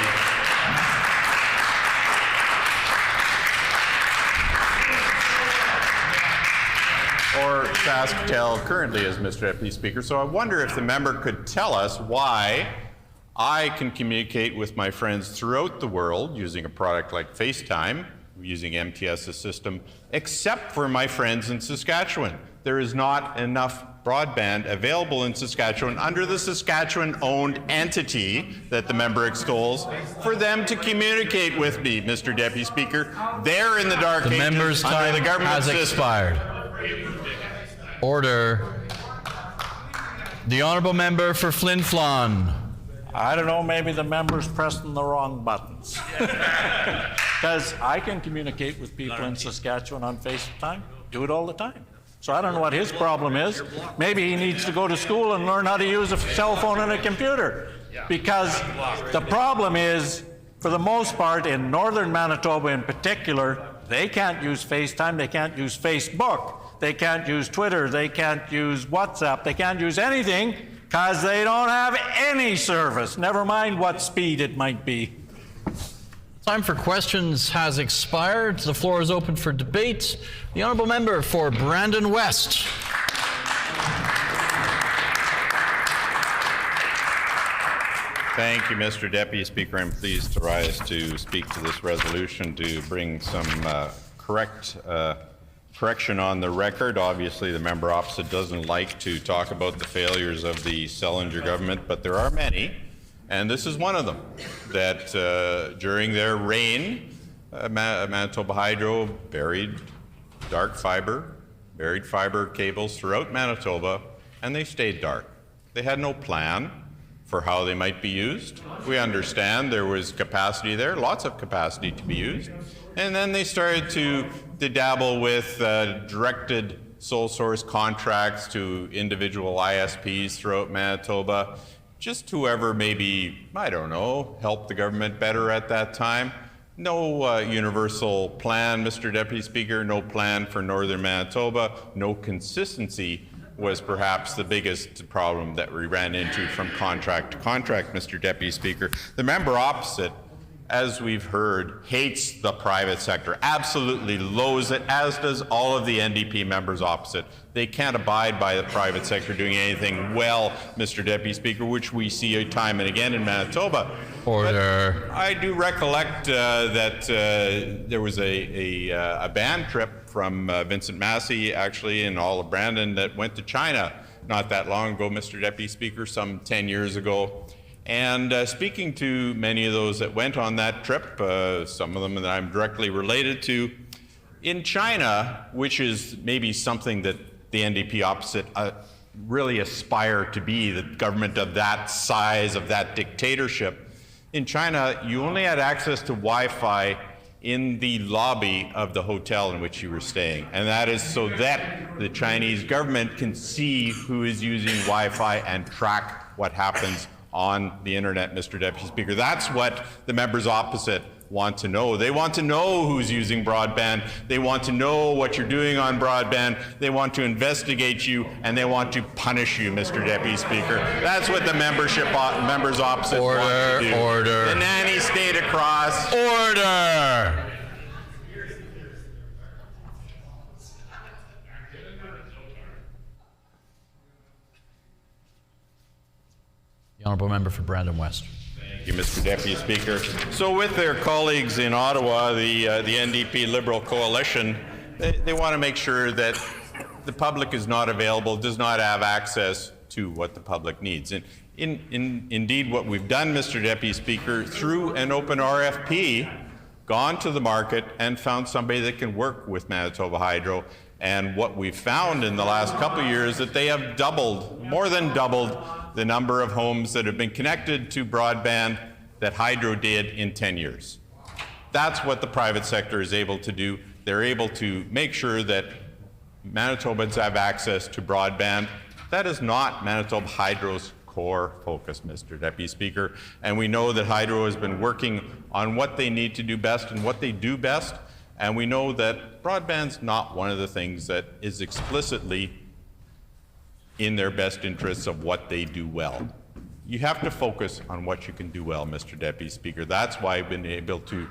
Or SaskTel currently is, Mr. Deputy Speaker. So I wonder if the member could tell us why I can communicate with my friends throughout the world using a product like FaceTime, using MTS's system, except for my friends in Saskatchewan. There is not enough broadband available in Saskatchewan under the Saskatchewan-owned entity that the member extols for them to communicate with me, Mr. Deputy Speaker. They're in the dark ages under the member's time government has system. expired. Order. The honourable member for Flin Flon. I don't know, maybe the member's pressing the wrong buttons. Because I can communicate with people in Saskatchewan on FaceTime, do it all the time. So I don't know what his problem is. Maybe he needs to go to school and learn how to use a cell phone and a computer. Because the problem is, for the most part, in northern Manitoba in particular, they can't use FaceTime, they can't use Facebook, they can't use Twitter, they can't use WhatsApp, they can't use anything because they don't have any service, never mind what speed it might be. Time for questions has expired. The floor is open for debate. The honourable member for Brandon West. Thank you, Mr. Deputy Speaker. I'm pleased to rise to speak to this resolution to bring some correction on the record. Obviously, the member opposite doesn't like to talk about the failures of the Sellinger government, but there are many, and this is one of them, that during their reign, Manitoba Hydro buried fiber cables throughout Manitoba, and they stayed dark. They had no plan for how they might be used. We understand there was capacity there, lots of capacity to be used. And then they started to dabble with directed sole source contracts to individual ISPs throughout Manitoba. Just whoever maybe, I don't know, helped the government better at that time. No universal plan, Mr. Deputy Speaker, no plan for northern Manitoba, no consistency was perhaps the biggest problem that we ran into from contract to contract, Mr. Deputy Speaker. The member opposite as we've heard, hates the private sector, absolutely loathes it, as does all of the NDP members opposite. They can't abide by the private sector doing anything well, Mr. Deputy Speaker, which we see time and again in Manitoba. Order. But I do recollect that there was a band trip from Vincent Massey, actually, and all of Brandon that went to China not that long ago, Mr. Deputy Speaker, some 10 years ago. And speaking to many of those that went on that trip, some of them that I'm directly related to, in China, which is maybe something that the NDP opposite really aspire to be, the government of that size, of that dictatorship, in China, you only had access to Wi-Fi in the lobby of the hotel in which you were staying. And that is so that the Chinese government can see who is using Wi-Fi and track what happens on the internet, Mr. Deputy Speaker. That's what the members opposite want to know. They want to know who's using broadband. They want to know what you're doing on broadband. They want to investigate you, and they want to punish you, Mr. Deputy Speaker. That's what the members opposite want to do. Order. The nanny state across. Order. The honourable member for Brandon West. Thank you, Mr. Deputy Speaker. So with their colleagues in Ottawa, the NDP Liberal Coalition, they want to make sure that the public is not available, does not have access to what the public needs. And indeed, what we've done, Mr. Deputy Speaker, through an open RFP, gone to the market and found somebody that can work with Manitoba Hydro. And what we've found in the last couple of years that they have doubled, more than doubled, the number of homes that have been connected to broadband that Hydro did in 10 years. That's what the private sector is able to do. They're able to make sure that Manitobans have access to broadband. That is not Manitoba Hydro's core focus, Mr. Deputy Speaker. And we know that Hydro has been working on what they need to do best and what they do best. And we know that broadband's not one of the things that is explicitly in their best interests of what they do well. You have to focus on what you can do well, Mr. Deputy Speaker. That's why I've been able to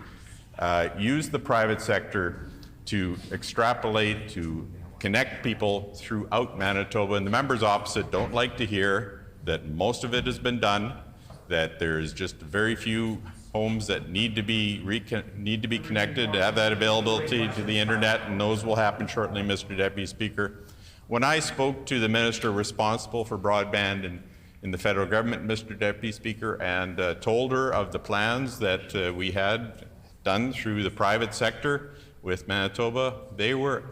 use the private sector to extrapolate, to connect people throughout Manitoba. And the members opposite don't like to hear that most of it has been done, that there's just very few homes that need to be connected, to have that availability to the internet, and those will happen shortly, Mr. Deputy Speaker. When I spoke to the minister responsible for broadband in the federal government, Mr. Deputy Speaker, and told her of the plans that we had done through the private sector with Manitoba, they were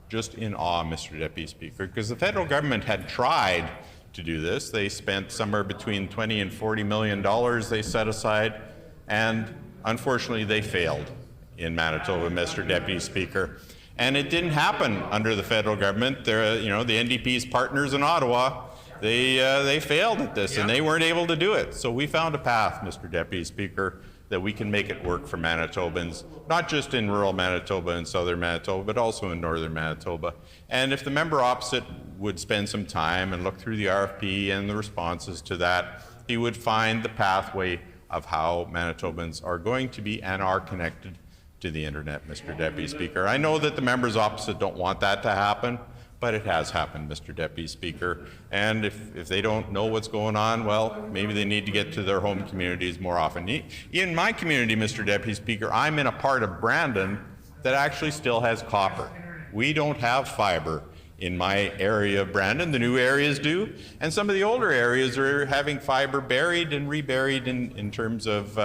just in awe, Mr. Deputy Speaker, because the federal government had tried to do this. They spent somewhere between $20 and $40 million they set aside, and unfortunately they failed in Manitoba, Mr. Deputy Speaker. And it didn't happen under the federal government. The NDP's partners in Ottawa, they failed at this, and they weren't able to do it. So we found a path, Mr. Deputy Speaker, that we can make it work for Manitobans, not just in rural Manitoba and southern Manitoba, but also in northern Manitoba. And if the member opposite would spend some time and look through the RFP and the responses to that, he would find the pathway of how Manitobans are going to be and are connected to the internet, Mr. Deputy Speaker. I know that the members opposite don't want that to happen, but it has happened, Mr. Deputy Speaker. And if they don't know what's going on, well, maybe they need to get to their home communities more often. In my community, Mr. Deputy Speaker, I'm in a part of Brandon that actually still has copper. We don't have fiber in my area of Brandon. The new areas do, and some of the older areas are having fiber buried and reburied in terms of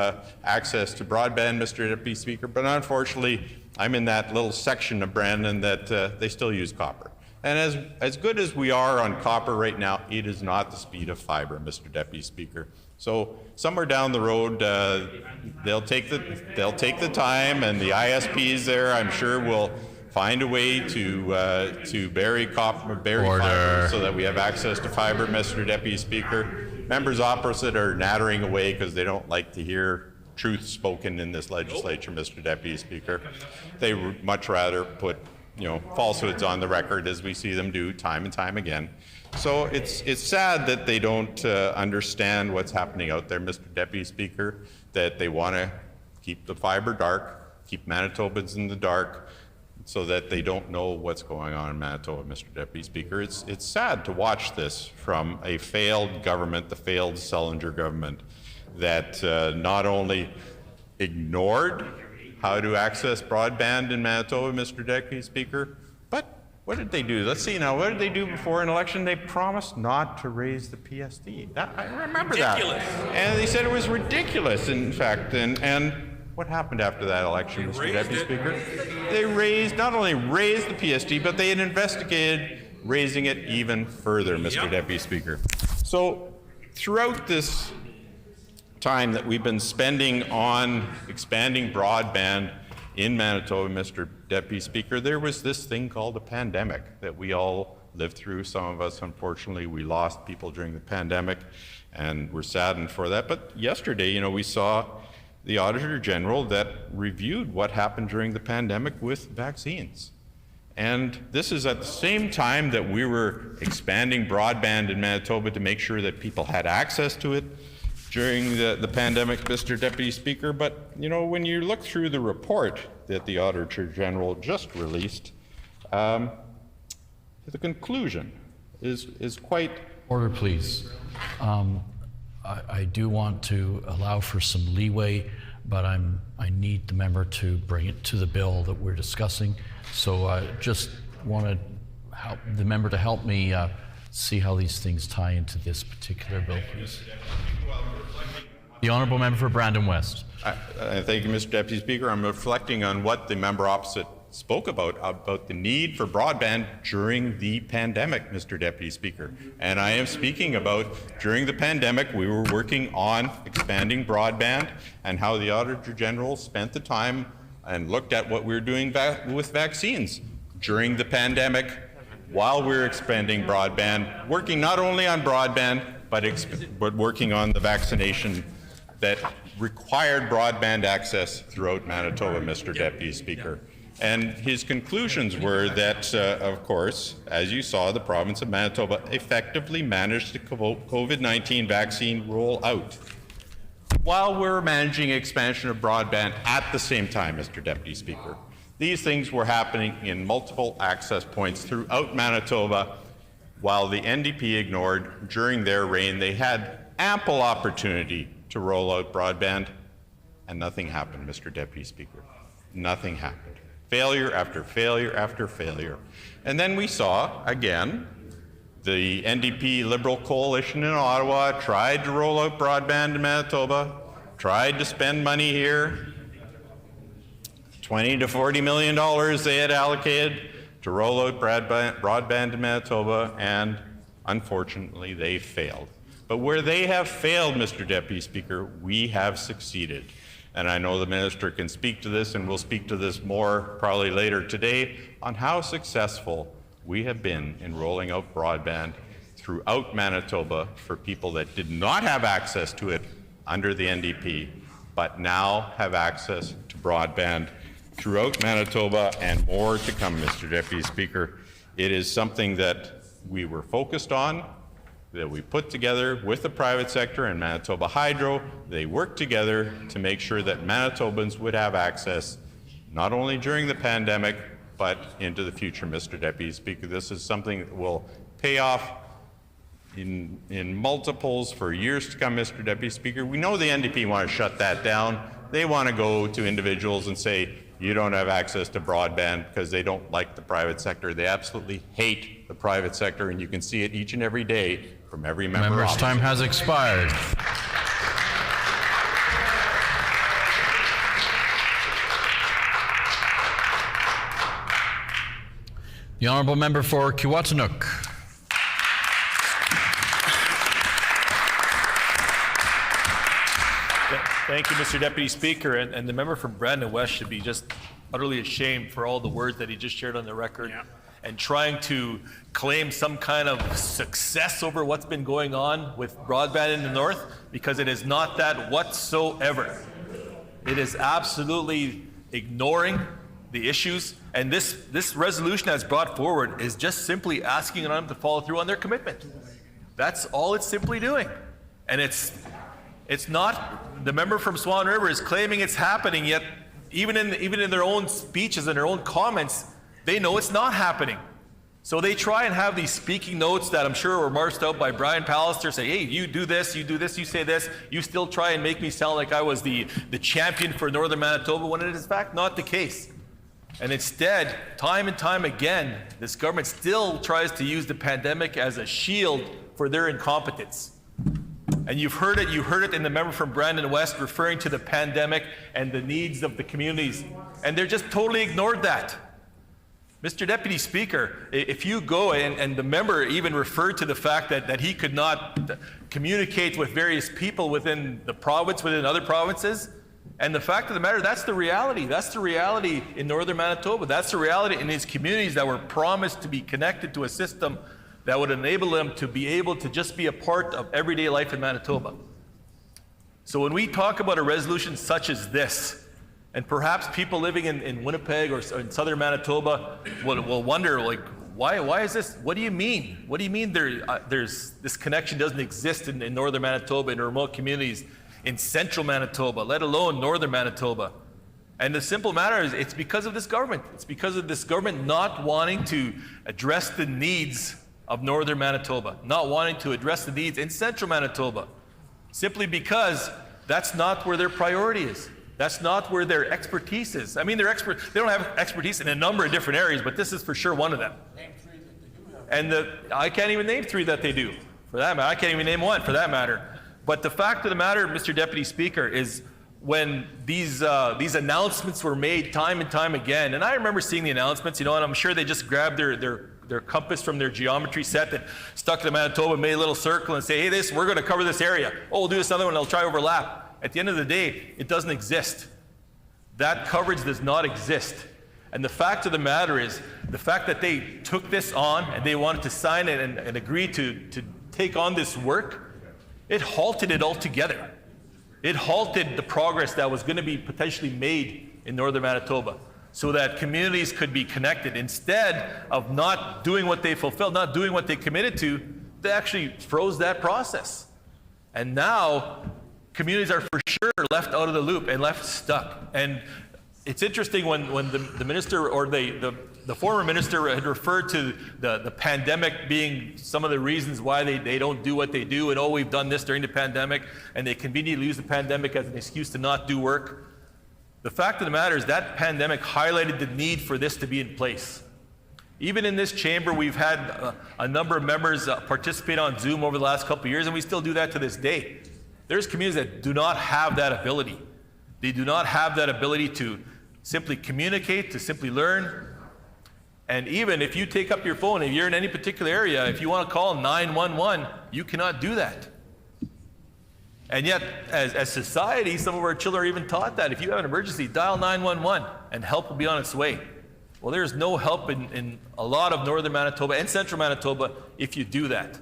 access to broadband, Mr. Deputy Speaker. But unfortunately, I'm in that little section of Brandon that they still use copper. And as good as we are on copper right now, it is not the speed of fiber, Mr. Deputy Speaker. So somewhere down the road, they'll take the time, and the ISPs there, I'm sure, will find a way to bury fiber so that we have access to fiber, Mr. Deputy Speaker. Members opposite are nattering away because they don't like to hear truth spoken in this legislature, Mr. Deputy Speaker. They would much rather put falsehoods on the record, as we see them do time and time again. So it's sad that they don't understand what's happening out there, Mr. Deputy Speaker, that they want to keep the fiber dark, keep Manitobans in the dark, so that they don't know what's going on in Manitoba, Mr. Deputy Speaker. It's sad to watch this from a failed government, the failed Sullinger government, that not only ignored how to access broadband in Manitoba, Mr. Deputy Speaker, but what did they do? Let's see now, what did they do before an election? They promised not to raise the PSD. I remember ridiculous. That. And they said it was ridiculous, in fact, and what happened after that election, Mr. Deputy Speaker? They not only raised the PSD, but they had investigated raising it even further, Mr. Deputy Speaker. So throughout this time that we've been spending on expanding broadband in Manitoba, Mr. Deputy Speaker, there was this thing called a pandemic that we all lived through. Some of us, unfortunately, we lost people during the pandemic, and we're saddened for that. But yesterday, we saw the Auditor General that reviewed what happened during the pandemic with vaccines. And this is at the same time that we were expanding broadband in Manitoba to make sure that people had access to it during the pandemic, Mr. Deputy Speaker. But, when you look through the report that the Auditor General just released, the conclusion is quite... Order, please. I do want to allow for some leeway, but I need the member to bring it to the bill that we're discussing. So I just want to help the member to help me see how these things tie into this particular bill, please. The Honourable Member for Brandon West. Thank you, Mr. Deputy Speaker. I'm reflecting on what the member opposite spoke about the need for broadband during the pandemic, Mr. Deputy Speaker. And I am speaking about during the pandemic, we were working on expanding broadband and how the Auditor General spent the time and looked at what we were doing with vaccines during the pandemic while we were expanding broadband, working not only on broadband, but working on the vaccination that required broadband access throughout Manitoba, Mr. Deputy Speaker. And his conclusions were that, of course, as you saw, the province of Manitoba effectively managed the COVID-19 vaccine rollout while we're managing expansion of broadband at the same time, Mr. Deputy Speaker. These things were happening in multiple access points throughout Manitoba while the NDP ignored during their reign. They had ample opportunity to roll out broadband, and nothing happened, Mr. Deputy Speaker. Nothing happened. Failure after failure after failure. And then we saw, again, the NDP Liberal coalition in Ottawa tried to roll out broadband in Manitoba, tried to spend money here, $20 to $40 million they had allocated to roll out broadband in Manitoba, and unfortunately they failed. But where they have failed, Mr. Deputy Speaker, we have succeeded. And I know the minister can speak to this, and we'll speak to this more probably later today, on how successful we have been in rolling out broadband throughout Manitoba for people that did not have access to it under the NDP, but now have access to broadband throughout Manitoba, and more to come, Mr. Deputy Speaker. It is something that we were focused on, that we put together with the private sector and Manitoba Hydro. They worked together to make sure that Manitobans would have access not only during the pandemic, but into the future, Mr. Deputy Speaker. This is something that will pay off in multiples for years to come, Mr. Deputy Speaker. We know the NDP want to shut that down. They want to go to individuals and say, you don't have access to broadband because they don't like the private sector. They absolutely hate the private sector, and you can see it each and every day from every member. Member's time has expired. The Honourable Member for Kiwatanuk. Thank you, Mr. Deputy Speaker. And the member from Brandon West should be just utterly ashamed for all the words that he just shared on the record, and trying to claim some kind of success over what's been going on with broadband in the north, because it is not that whatsoever. It is absolutely ignoring the issues, and this resolution that's brought forward is just simply asking them to follow through on their commitment. That's all it's simply doing. And it's not the member from Swan River is claiming it's happening, yet even in their own speeches and their own comments, they know it's not happening. So they try and have these speaking notes that I'm sure were marched out by Brian Pallister, say, hey, you do this, you say this, you still try and make me sound like I was the champion for Northern Manitoba, when it is in fact not the case. And instead, time and time again, this government still tries to use the pandemic as a shield for their incompetence. And you heard it in the member from Brandon West referring to the pandemic and the needs of the communities. And they're just totally ignored that. Mr. Deputy Speaker, if you go, and the member even referred to the fact that he could not communicate with various people within the province, within other provinces, and the fact of the matter, that's the reality. That's the reality in Northern Manitoba. That's the reality in these communities that were promised to be connected to a system that would enable them to be able to just be a part of everyday life in Manitoba. So when we talk about a resolution such as this, and perhaps people living in Winnipeg or in southern Manitoba will wonder, like, why is this? What do you mean? What do you mean there's this connection doesn't exist in northern Manitoba, in remote communities, in central Manitoba, let alone northern Manitoba? And the simple matter is it's because of this government. It's because of this government not wanting to address the needs of northern Manitoba, not wanting to address the needs in central Manitoba, simply because that's not where their priority is. That's not where their expertise is. I mean, they don't have expertise in a number of different areas, but this is for sure one of them. Name 3 that they do have. And I can't even name 3 that they do, for that matter. I can't even name 1, for that matter. But the fact of the matter, Mr. Deputy Speaker, is when these announcements were made time and time again, and I remember seeing the announcements, and I'm sure they just grabbed their compass from their geometry set that stuck to Manitoba, made a little circle and say, hey, we're going to cover this area. Oh, we'll do this other one, it'll try overlap. At the end of the day, it doesn't exist. That coverage does not exist. And the fact of the matter is, the fact that they took this on and they wanted to sign it and agree to take on this work, it halted it altogether. It halted the progress that was going to be potentially made in northern Manitoba so that communities could be connected. Instead of not doing what they fulfilled, not doing what they committed to, they actually froze that process. And now, communities are for sure left out of the loop and left stuck. And it's interesting when the minister or the former minister had referred to the pandemic being some of the reasons why they don't do what they do, and oh, we've done this during the pandemic, and they conveniently use the pandemic as an excuse to not do work. The fact of the matter is that pandemic highlighted the need for this to be in place. Even in this chamber, we've had a number of members participate on Zoom over the last couple of years, and we still do that to this day. There's communities that do not have that ability. They do not have that ability to simply communicate, to simply learn. And even if you take up your phone, if you're in any particular area, if you want to call 911, you cannot do that. And yet, as society, some of our children are even taught that. If you have an emergency, dial 911 and help will be on its way. Well, there's no help in a lot of northern Manitoba and central Manitoba if you do that.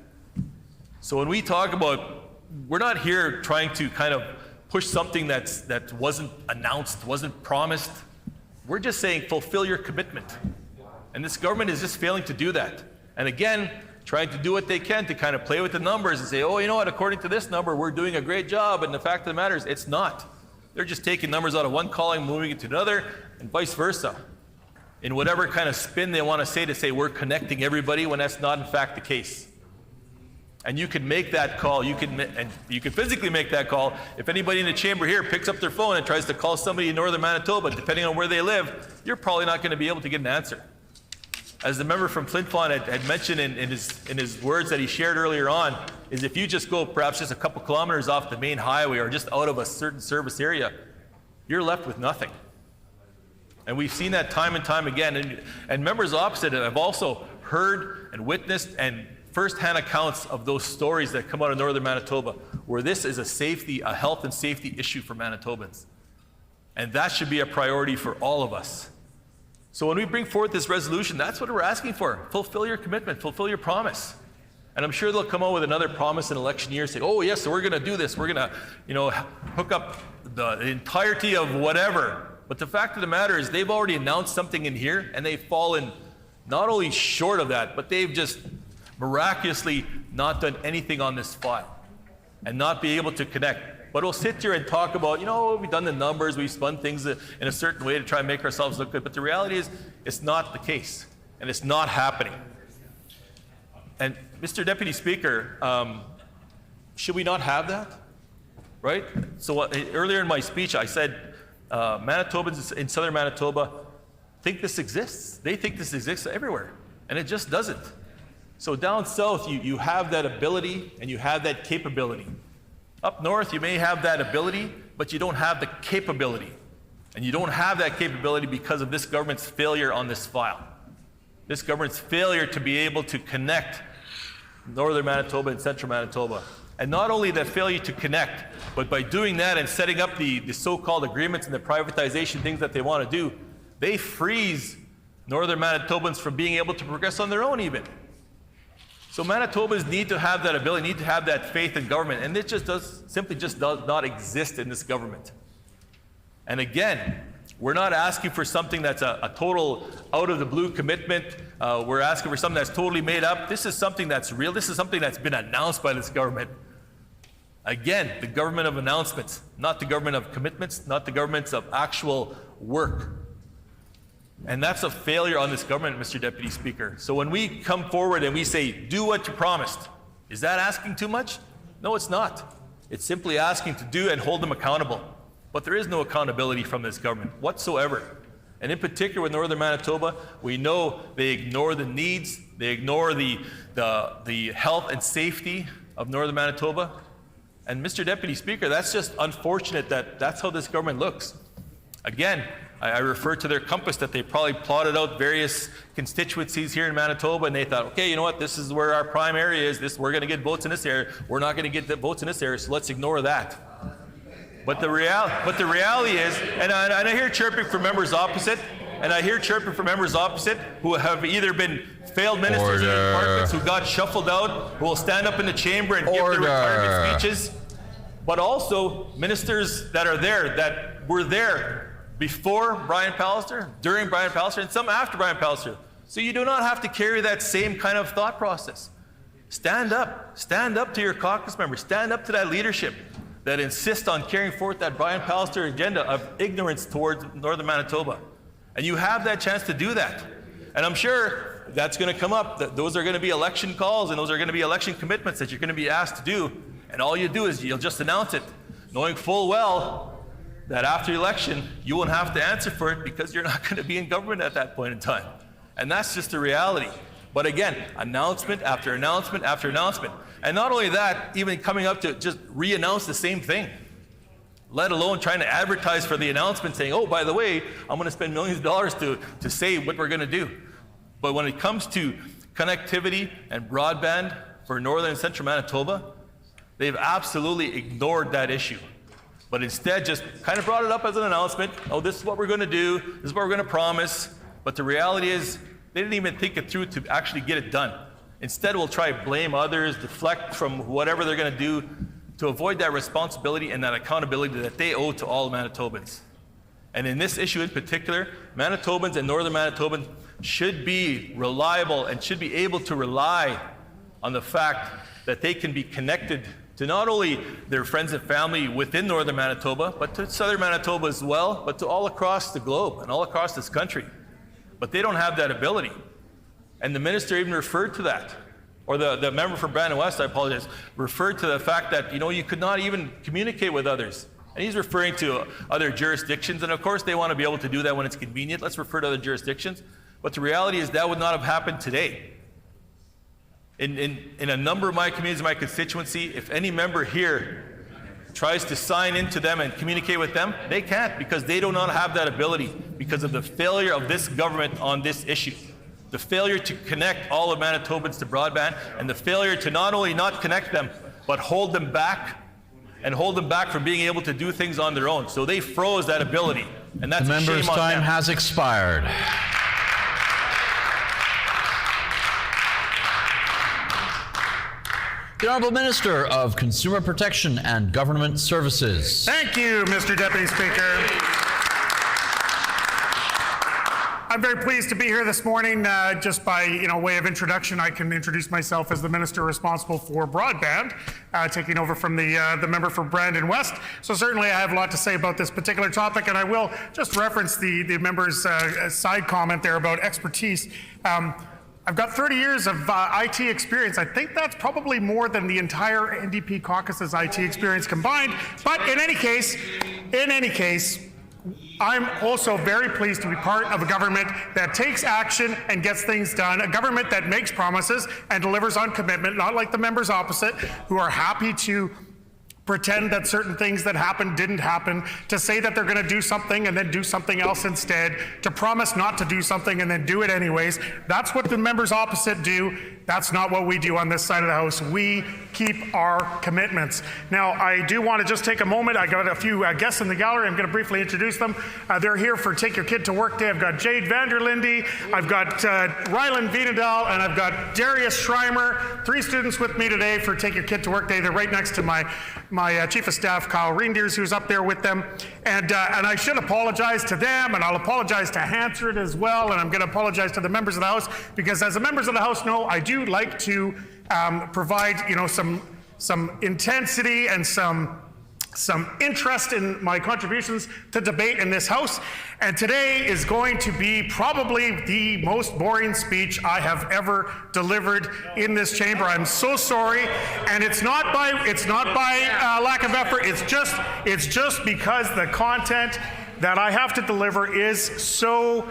So when we talk about, we're not here trying to kind of push something that wasn't announced, wasn't promised. We're just saying fulfill your commitment. And this government is just failing to do that. And again, trying to do what they can to kind of play with the numbers and say, oh, you know what, according to this number, we're doing a great job. And the fact of the matter is, it's not. They're just taking numbers out of one column, moving it to another, and vice versa. In whatever kind of spin they want to say we're connecting everybody, when that's not in fact the case. And you can make that call, you can physically make that call. If anybody in the chamber here picks up their phone and tries to call somebody in northern Manitoba, depending on where they live, you're probably not going to be able to get an answer. As the member from Flin Flon had mentioned in his words that he shared earlier on, is if you just go perhaps just a couple kilometers off the main highway or just out of a certain service area, you're left with nothing. And we've seen that time and time again. And members opposite have also heard and witnessed and first-hand accounts of those stories that come out of northern Manitoba, where this is a health and safety issue for Manitobans. And that should be a priority for all of us. So when we bring forth this resolution, that's what we're asking for. Fulfill your commitment, fulfill your promise. And I'm sure they'll come out with another promise in election year, say, oh yes, so we're gonna do this, we're gonna, hook up the entirety of whatever. But the fact of the matter is they've already announced something in here, and they've fallen not only short of that, but they've just miraculously not done anything on this file and not be able to connect but we'll sit here and talk about, we've done the numbers, we've spun things in a certain way to try and make ourselves look good. But the reality is, it's not the case, and it's not happening. And Mr. Deputy Speaker, should we not have that? Right? So earlier in my speech, I said Manitobans in southern Manitoba think this exists. They think this exists everywhere, and it just doesn't. So down south, you have that ability and you have that capability. Up north, you may have that ability, but you don't have the capability. And you don't have that capability because of this government's failure on this file. This government's failure to be able to connect northern Manitoba and central Manitoba. And not only that failure to connect, but by doing that and setting up the so-called agreements and the privatization things that they want to do, they freeze northern Manitobans from being able to progress on their own even. So Manitobans need to have that ability, need to have that faith in government, and it simply does not exist in this government. And again, we're not asking for something that's a total out-of-the-blue commitment. We're asking for something that's totally made up. This is something that's real. This is something that's been announced by this government. Again, the government of announcements, not the government of commitments, not the governments of actual work. And that's a failure on this government, Mr. Deputy Speaker. So when we come forward and we say, do what you promised, is that asking too much? No, it's not. It's simply asking to do and hold them accountable. But there is no accountability from this government whatsoever. And in particular with northern Manitoba, we know they ignore the needs, they ignore the health and safety of northern Manitoba. And Mr. Deputy Speaker, that's just unfortunate that that's how this government looks. Again, I refer to their compass that they probably plotted out various constituencies here in Manitoba, and they thought, okay, you know what, this is where our prime area is, we're going to get votes in this area, we're not going to get the votes in this area, so let's ignore that. But the reality is, and I hear chirping from members opposite, who have either been failed ministers in their departments, who got shuffled out, who will stand up in the chamber and give their retirement speeches, but also ministers that are there, that were there before Brian Pallister, during Brian Pallister, and some after Brian Pallister. So you do not have to carry that same kind of thought process. Stand up to your caucus members, stand up to that leadership that insists on carrying forth that Brian Pallister agenda of ignorance towards northern Manitoba. And you have that chance to do that. And I'm sure that's going to come up, that those are going to be election calls and those are going to be election commitments that you're going to be asked to do. And all you do is you'll just announce it, knowing full well that after the election, you won't have to answer for it because you're not going to be in government at that point in time. And that's just the reality. But again, announcement after announcement after announcement. And not only that, even coming up to just re-announce the same thing, let alone trying to advertise for the announcement saying, oh, by the way, I'm going to spend millions of dollars to say what we're going to do. But when it comes to connectivity and broadband for northern and central Manitoba, they've absolutely ignored that issue. But instead just kind of brought it up as an announcement. Oh, this is what we're going to do. This is what we're going to promise. But the reality is they didn't even think it through to actually get it done. Instead, we'll try to blame others, deflect from whatever they're going to do to avoid that responsibility and that accountability that they owe to all Manitobans. And in this issue in particular, Manitobans and northern Manitobans should be reliable and should be able to rely on the fact that they can be connected to not only their friends and family within northern Manitoba, but to southern Manitoba as well, but to all across the globe and all across this country. But they don't have that ability. And the minister even referred to that. Or the member for Brandon West, I apologize, referred to the fact that, you could not even communicate with others. And he's referring to other jurisdictions. And of course, they want to be able to do that when it's convenient. Let's refer to other jurisdictions. But the reality is that would not have happened today. In a number of my communities, my constituency, if any member here tries to sign into them and communicate with them, they can't because they do not have that ability because of the failure of this government on this issue. The failure to connect all of Manitobans to broadband and the failure to not only not connect them, but hold them back from being able to do things on their own. So they froze that ability, and that's a shame on them. The member's time has expired. The Honourable Minister of Consumer Protection and Government Services. Thank you, Mr. Deputy Speaker. I'm very pleased to be here this morning. Just by way of introduction, I can introduce myself as the minister responsible for broadband, taking over from the member for Brandon West. So certainly I have a lot to say about this particular topic, and I will just reference the member's side comment there about expertise. I've got 30 years of IT experience. I think that's probably more than the entire NDP caucus's IT experience combined. But in any case, I'm also very pleased to be part of a government that takes action and gets things done, a government that makes promises and delivers on commitment, not like the members opposite, who are happy to pretend that certain things that happened didn't happen, to say that they're going to do something and then do something else instead, to promise not to do something and then do it anyways. That's what the members opposite do. That's not what we do on this side of the House. We keep our commitments. Now, I do want to just take a moment. I got a few guests in the gallery. I'm going to briefly introduce them. They're here for Take Your Kid to Work Day. I've got Jade Vanderlinde, I've got Ryland Vienedal, and I've got Darius Schreimer. 3 students with me today for Take Your Kid to Work Day. They're right next to my Chief of Staff, Kyle Reindeers, who's up there with them. And I should apologize to them, and I'll apologize to Hansard as well, and I'm going to apologize to the members of the House, because as the members of the House know, I do like to provide some intensity and some interest in my contributions to debate in this House. And today is going to be probably the most boring speech I have ever delivered in this chamber. I'm so sorry, and it's not by lack of effort. It's just because the content that I have to deliver is so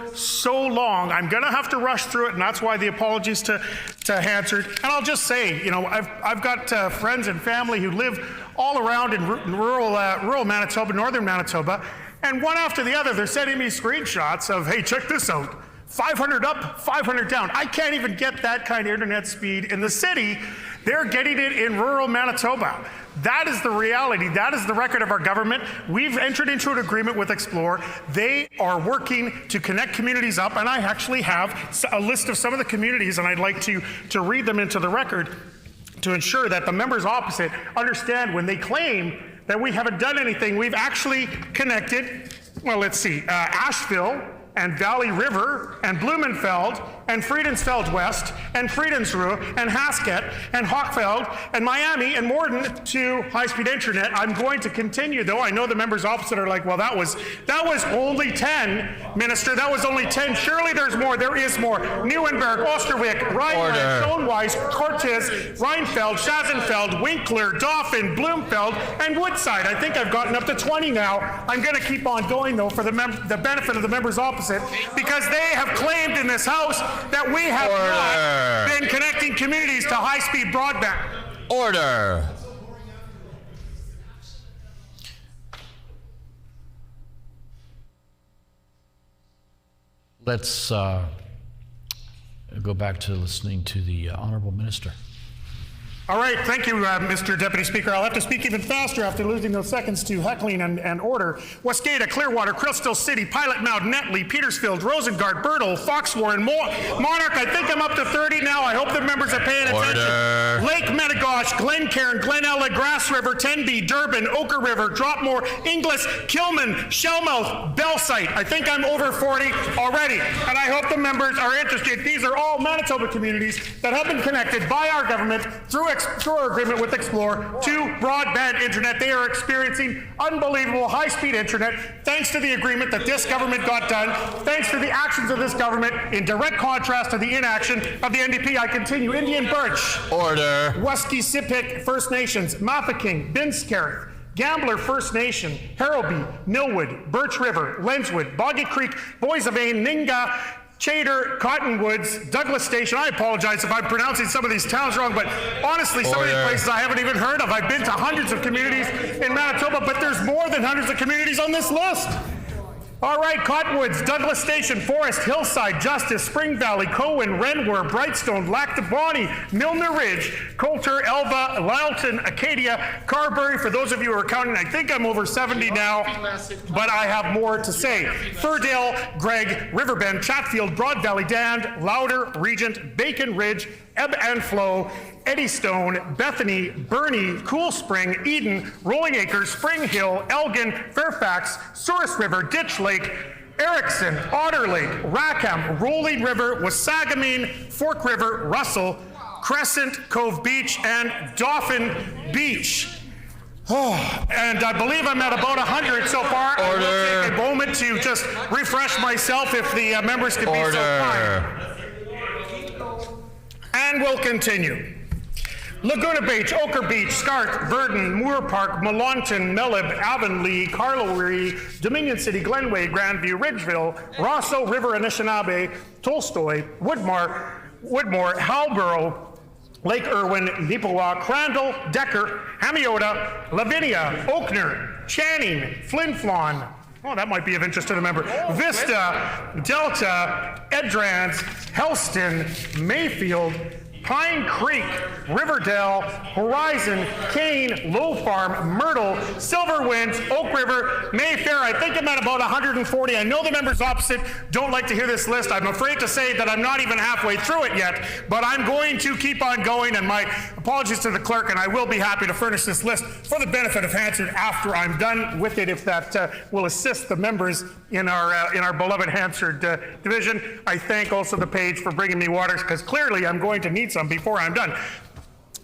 long. I'm going to have to rush through it, and that's why the apologies to Hansard. And I'll just say, I've got friends and family who live all around in rural Manitoba, northern Manitoba, and one after the other, they're sending me screenshots of, hey, check this out. 500 up, 500 down. I can't even get that kind of internet speed in the city. They're getting it in rural Manitoba. That is the reality. That is the record of our government. We've entered into an agreement with Explore. They are working to connect communities up, and I actually have a list of some of the communities, and I'd like to read them into the record to ensure that the members opposite understand when they claim that we haven't done anything. We've actually connected, well, let's see, Asheville and Valley River and Blumenfeld and Friedensfeld West and Friedensruhe and Haskett and Hochfeld and Miami and Morden to high-speed internet. I'm going to continue, though. I know the members opposite are like, well, that was only 10, Minister. That was only 10. Surely there's more. There is more. Neuenberg, Osterwick, Rhineland, Stonewise, Cortez, Rheinfeld, Schazenfeld, Winkler, Dauphin, Bloomfeld, and Woodside. I think I've gotten up to 20 now. I'm going to keep on going, though, for the benefit of the members opposite, because they have claimed in this House that we have not been connecting communities to high-speed broadband. Order. Let's go back to listening to the Honourable Minister. All right, thank you, Mr. Deputy Speaker. I'll have to speak even faster after losing those seconds to heckling and order. Wascada, Clearwater, Crystal City, Pilot Mound, Netley, Petersfield, Rosengard, Bertle, Foxwarren, Monarch. I think I'm up to 30 now. I hope the members are paying attention. Lake Medegosh, Glencairn, Glenella, Grass River, Tenby, Durban, Ochre River, Dropmore, Inglis, Kilman, Shellmouth, Bellsite. I think I'm over 40 already, and I hope the members are interested. These are all Manitoba communities that have been connected by our government through our agreement with Explore to broadband internet. They are experiencing unbelievable high-speed internet thanks to the agreement that this government got done, thanks to the actions of this government, in direct contrast to the inaction of the NDP. I continue. Indian Birch. Order. Weskie Sipik First Nations, Mafeking, Binscareth, Gambler First Nation, Harrowby, Millwood, Birch River, Lenswood, Boggy Creek, Boys of Ain, Ninga, Chater, Cottonwoods, Douglas Station. I apologize if I'm pronouncing some of these towns wrong, but honestly, some of these places I haven't even heard of. I've been to hundreds of communities in Manitoba, but there's more than hundreds of communities on this list. All right, Cottonwoods, Douglas Station, Forest, Hillside, Justice, Spring Valley, Cowan, Renwer, Brightstone, Lac du Bonnie, Milner Ridge, Coulter, Elva, Lyleton, Acadia, Carberry. For those of you who are counting, I think I'm over 70 now, but I have more to say. Furdale, Gregg, Riverbend, Chatfield, Broad Valley, Dand, Louder, Regent, Bacon Ridge, Ebb and Flow, Eddystone, Bethany, Burnie, Cool Spring, Eden, Rolling Acres, Spring Hill, Elgin, Fairfax, Souris River, Ditch Lake, Erickson, Otter Lake, Rackham, Rolling River, Wasagamine, Fork River, Russell, Crescent, Cove Beach, and Dauphin Beach. Oh, and I believe I'm at about 100 so far. I will take a moment to just refresh myself if the members can be so kind. And we'll continue. Laguna Beach, Ochre Beach, Scarth, Verdon, Moore Park, Millonton, Mellib, Avonlea, Carlowry, Dominion City, Glenway, Grandview, Ridgeville, Rosso, River, Anishinaabe, Tolstoy, Woodmore, Halborough, Lake Irwin, Neepawa, Crandall, Decker, Hamiota, Lavinia, Oakner, Channing, Flin Flon. Oh, that might be of interest to the member. Vista, Delta, Edrans, Helston, Mayfield, Pine Creek, Riverdale, Horizon, Kane, Low Farm, Myrtle, Silver Winds, Oak River, Mayfair. I think I'm at about 140. I know the members opposite don't like to hear this list. I'm afraid to say that I'm not even halfway through it yet, but I'm going to keep on going, and my apologies to the clerk, and I will be happy to furnish this list for the benefit of Hansard after I'm done with it, if that will assist the members in our beloved Hansard division. I thank also the page for bringing me water, because clearly I'm going to need some before I'm done.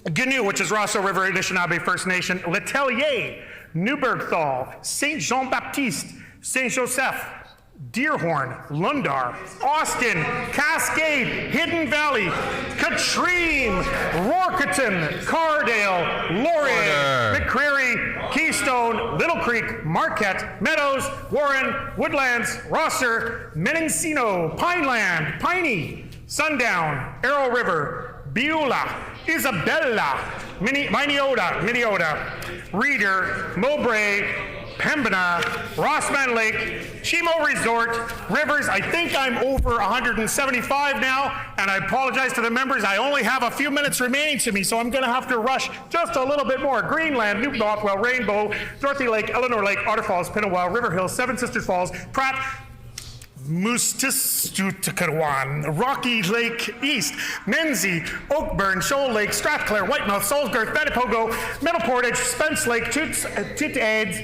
Gnu, which is Rosso River Anishinaabe First Nation, Letellier, Newbergthal, Saint Jean-Baptiste, Saint Joseph, Deerhorn, Lundar, Austin, Cascade, Hidden Valley, Katrine, Rorketon, Cardale, Laurier, McCreary, Keystone, Little Creek, Marquette, Meadows, Warren, Woodlands, Rosser, Mendocino, Pineland, Piney, Sundown, Arrow River, Beulah, Isabella, Minneota, Reeder, Mowbray, Pembina, Rossman Lake, Chimo Resort, Rivers. I think I'm over 175 now, and I apologize to the members. I only have a few minutes remaining to me, so I'm going to have to rush just a little bit more. Greenland, New Bothwell, Rainbow, Dorothy Lake, Eleanor Lake, Otter Falls, Pinawa, River Hills, Seven Sisters Falls, Pratt, Moostistukatwan, Rocky Lake East, Menzie, Oakburn, Shoal Lake, Strathclair, Whitemouth, Salisbury, Betipogo, Middle Portage, Spence Lake, Toots Aids,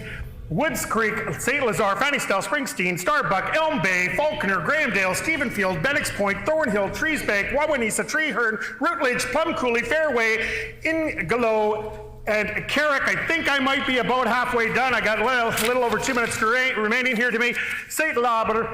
Woods Creek, St. Lazare, Fanny-Stell, Springsteen, Starbuck, Elm Bay, Falconer, Grahamdale, Stephenfield, Bennix Point, Thornhill, Treesbank, Wawanesa, Treeherne, Routledge, Plum Coulee, Fairway, Ingalo, and Carrick. I think I might be about halfway done. I got a little over 2 minutes remaining here to me. St. Lauber,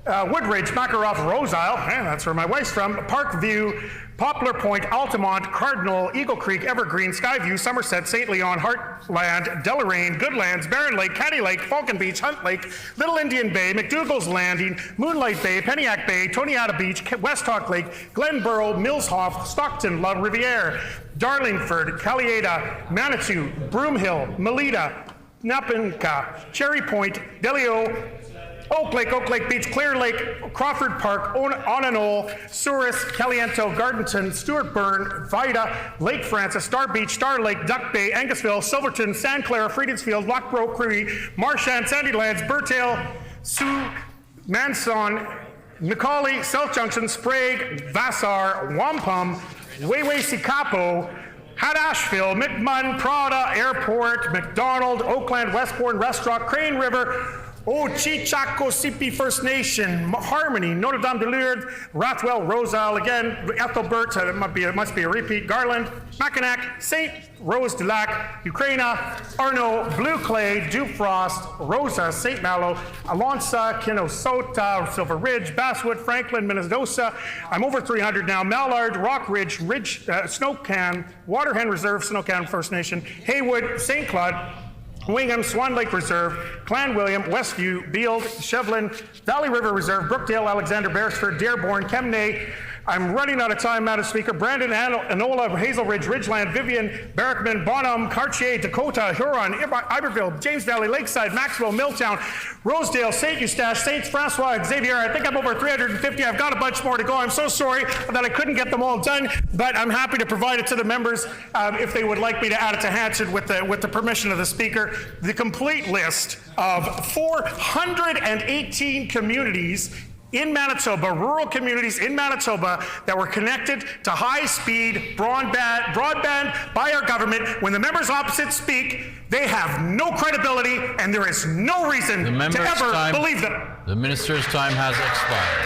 Woodridge, Makarov, Rose Isle, that's where my wife's from, Parkview, Poplar Point, Altamont, Cardinal, Eagle Creek, Evergreen, Skyview, Somerset, St. Leon, Heartland, Deloraine, Goodlands, Barron Lake, Caddy Lake, Falcon Beach, Hunt Lake, Little Indian Bay, McDougall's Landing, Moonlight Bay, Peniac Bay, Toniata Beach, West Hawk Lake, Glenborough, Millshoff, Stockton, La Riviere, Darlingford, Caliada, Manitou, Broomhill, Melita, Napinka, Cherry Point, Delio, Oak Lake Beach, Clear Lake, Crawford Park, Onanole, Souris, Caliento, Gardenton, Stewart Burn, Vida, Lake Francis, Star Beach, Star Lake, Duck Bay, Angusville, Silverton, San Clara, Friedensfield, Lockbrook, Cree, Marchand, Sandylands, Burtail, Sioux, Manson, Macaulay, South Junction, Sprague, Vassar, Wampum, Wayway-Sikapo, Hadashville, McMunn, Prada, Airport, McDonald, Oakland, Westbourne, Restaurant, Crane River, Chichakosipi First Nation, Harmony, Notre Dame de Lourdes, Rathwell, Rose Isle again, Ethelbert, it must be a repeat, Garland, Mackinac, St. Rose de Lac, Ukraine, Arno, Blue Clay, Dufrost, Rosa, St. Malo, Alonsa, Kinnosota, Silver Ridge, Basswood, Franklin, Minnesota. I'm over 300 now. Mallard, Rock Ridge, Snowcan, Waterhen Reserve, Snowcan First Nation, Haywood, St. Claude, Wingham, Swan Lake Reserve, Clan William, Westview, Beald, Shevlin, Valley River Reserve, Brookdale, Alexander, Beresford, Dearborn, Kemnay. I'm running out of time, Madam Speaker. Brandon, Enola, Hazel Ridge, Ridgeland, Vivian, Barrickman, Bonham, Cartier, Dakota, Huron, Iberville, James Valley, Lakeside, Maxwell, Milltown, Rosedale, St. Eustache, St. Francois, Xavier. I think I'm over 350. I've got a bunch more to go. I'm so sorry that I couldn't get them all done, but I'm happy to provide it to the members if they would like me to add it to Hansard with the permission of the Speaker. The complete list of 418 communities in Manitoba, rural communities in Manitoba, that were connected to high-speed broadband by our government. When the members opposite speak, they have no credibility, and there is no reason to ever believe them. The minister's time has expired.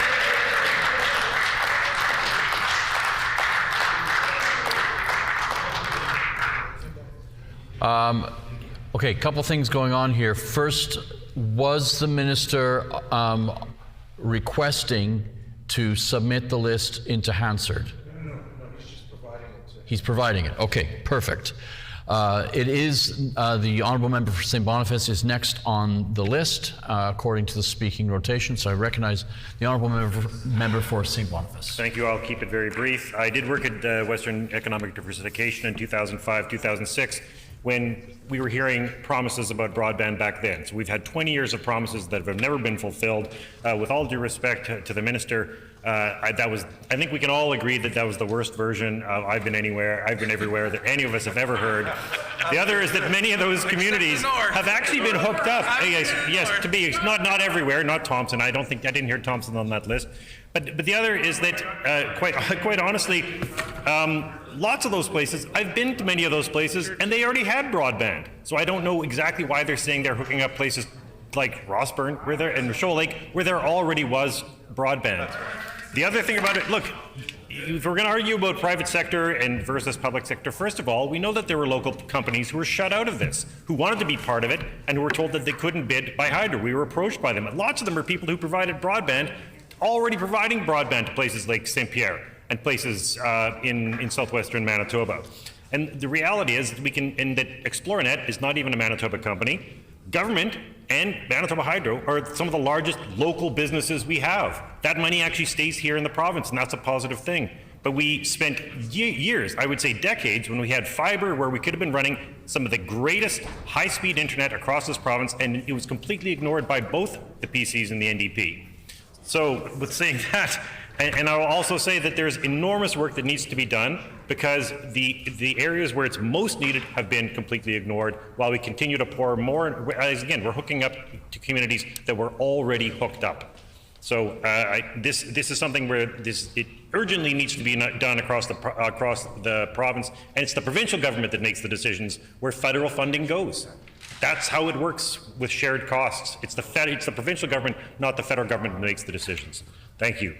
Okay, a couple things going on here. First, was the minister requesting to submit the list into Hansard? No, he's just providing it. He's providing it. Okay, perfect. It is the honourable member for St. Boniface is next on the list according to the speaking rotation. So I recognize the honourable member for St. Boniface. Thank you. I'll keep it very brief. I did work at Western Economic Diversification in 2005, 2006. When we were hearing promises about broadband back then. So we've had 20 years of promises that have never been fulfilled. With all due respect to the minister, I think we can all agree that that was the worst version of I've been everywhere that any of us have ever heard. The other is that many of those communities have actually been hooked up. Yes, to be not everywhere, not Thompson. I didn't hear Thompson on that list. But the other is that, quite honestly, lots of those places, I've been to many of those places, and they already had broadband. So I don't know exactly why they're saying they're hooking up places like Rossburn and Shoal Lake, where there already was broadband. The other thing about it, look, if we're going to argue about private sector and versus public sector, first of all, we know that there were local companies who were shut out of this, who wanted to be part of it, and who were told that they couldn't bid by Hydro. We were approached by them. And lots of them are people who provided broadband, already providing broadband to places like St. Pierre and places in southwestern Manitoba. And the reality is that that ExploreNet is not even a Manitoba company. Government and Manitoba Hydro are some of the largest local businesses we have. That money actually stays here in the province, and that's a positive thing. But we spent years, I would say decades, when we had fiber where we could have been running some of the greatest high-speed internet across this province, and it was completely ignored by both the PCs and the NDP. So with saying that, and I will also say that there's enormous work that needs to be done because the areas where it's most needed have been completely ignored while we continue to pour more. As again, we're hooking up to communities that were already hooked up. So this is something where it urgently needs to be done across the province, and it's the provincial government that makes the decisions where federal funding goes. That's how it works with shared costs. It's the provincial government, not the federal government, that makes the decisions. Thank you.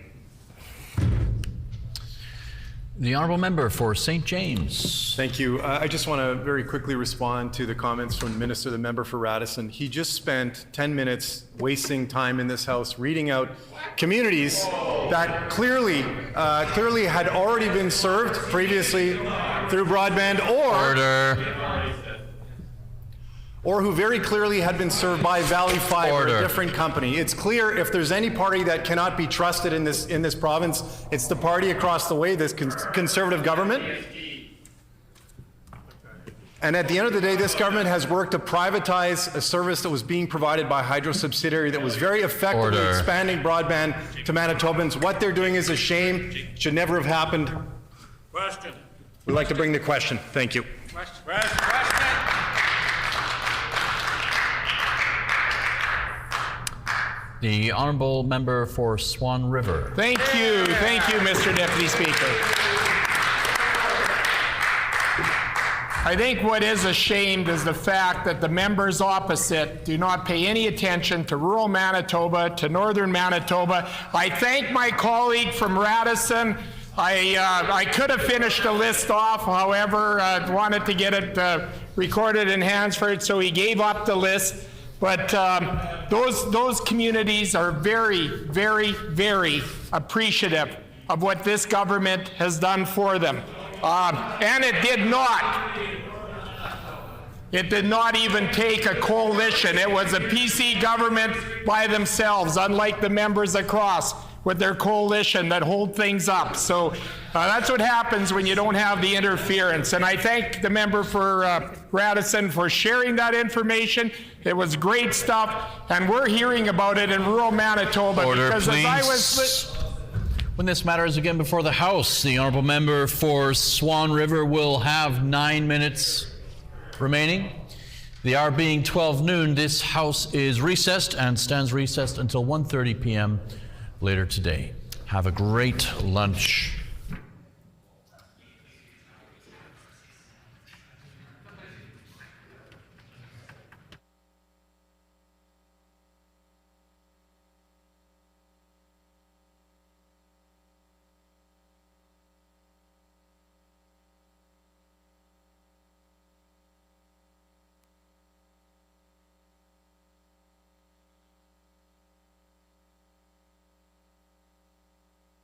The honourable member for St. James. Thank you. I just want to very quickly respond to the comments from the minister, the member for Radisson. He just spent 10 minutes wasting time in this House reading out communities that clearly had already been served previously through broadband or who very clearly had been served by Valley Fiber, a different company. It's clear if there's any party that cannot be trusted in this province, it's the party across the way, this Conservative government. And at the end of the day, this government has worked to privatize a service that was being provided by a Hydro subsidiary that was very effectively expanding broadband to Manitobans. What they're doing is a shame. Should never have happened. Question. We'd like to bring the question. Thank you. Question. The honourable member for Swan River. Thank you, Mr. Deputy Speaker. I think what is ashamed is the fact that the members opposite do not pay any attention to rural Manitoba, to northern Manitoba. I thank my colleague from Radisson. I could have finished the list off, however, wanted to get it recorded in Hansford, so he gave up the list. But those communities are very, very, very appreciative of what this government has done for them. And it did not even take a coalition. It was a PC government by themselves, unlike the members across with their coalition that hold things up. So that's what happens when you don't have the interference. And I thank the member for Radisson for sharing that information. It was great stuff, and we're hearing about it in rural Manitoba. Because please. As I was... When this matter is again before the House, the honourable member for Swan River will have 9 minutes remaining. The hour being 12 noon, this House is recessed and stands recessed until 1:30 p.m. later today. Have a great lunch.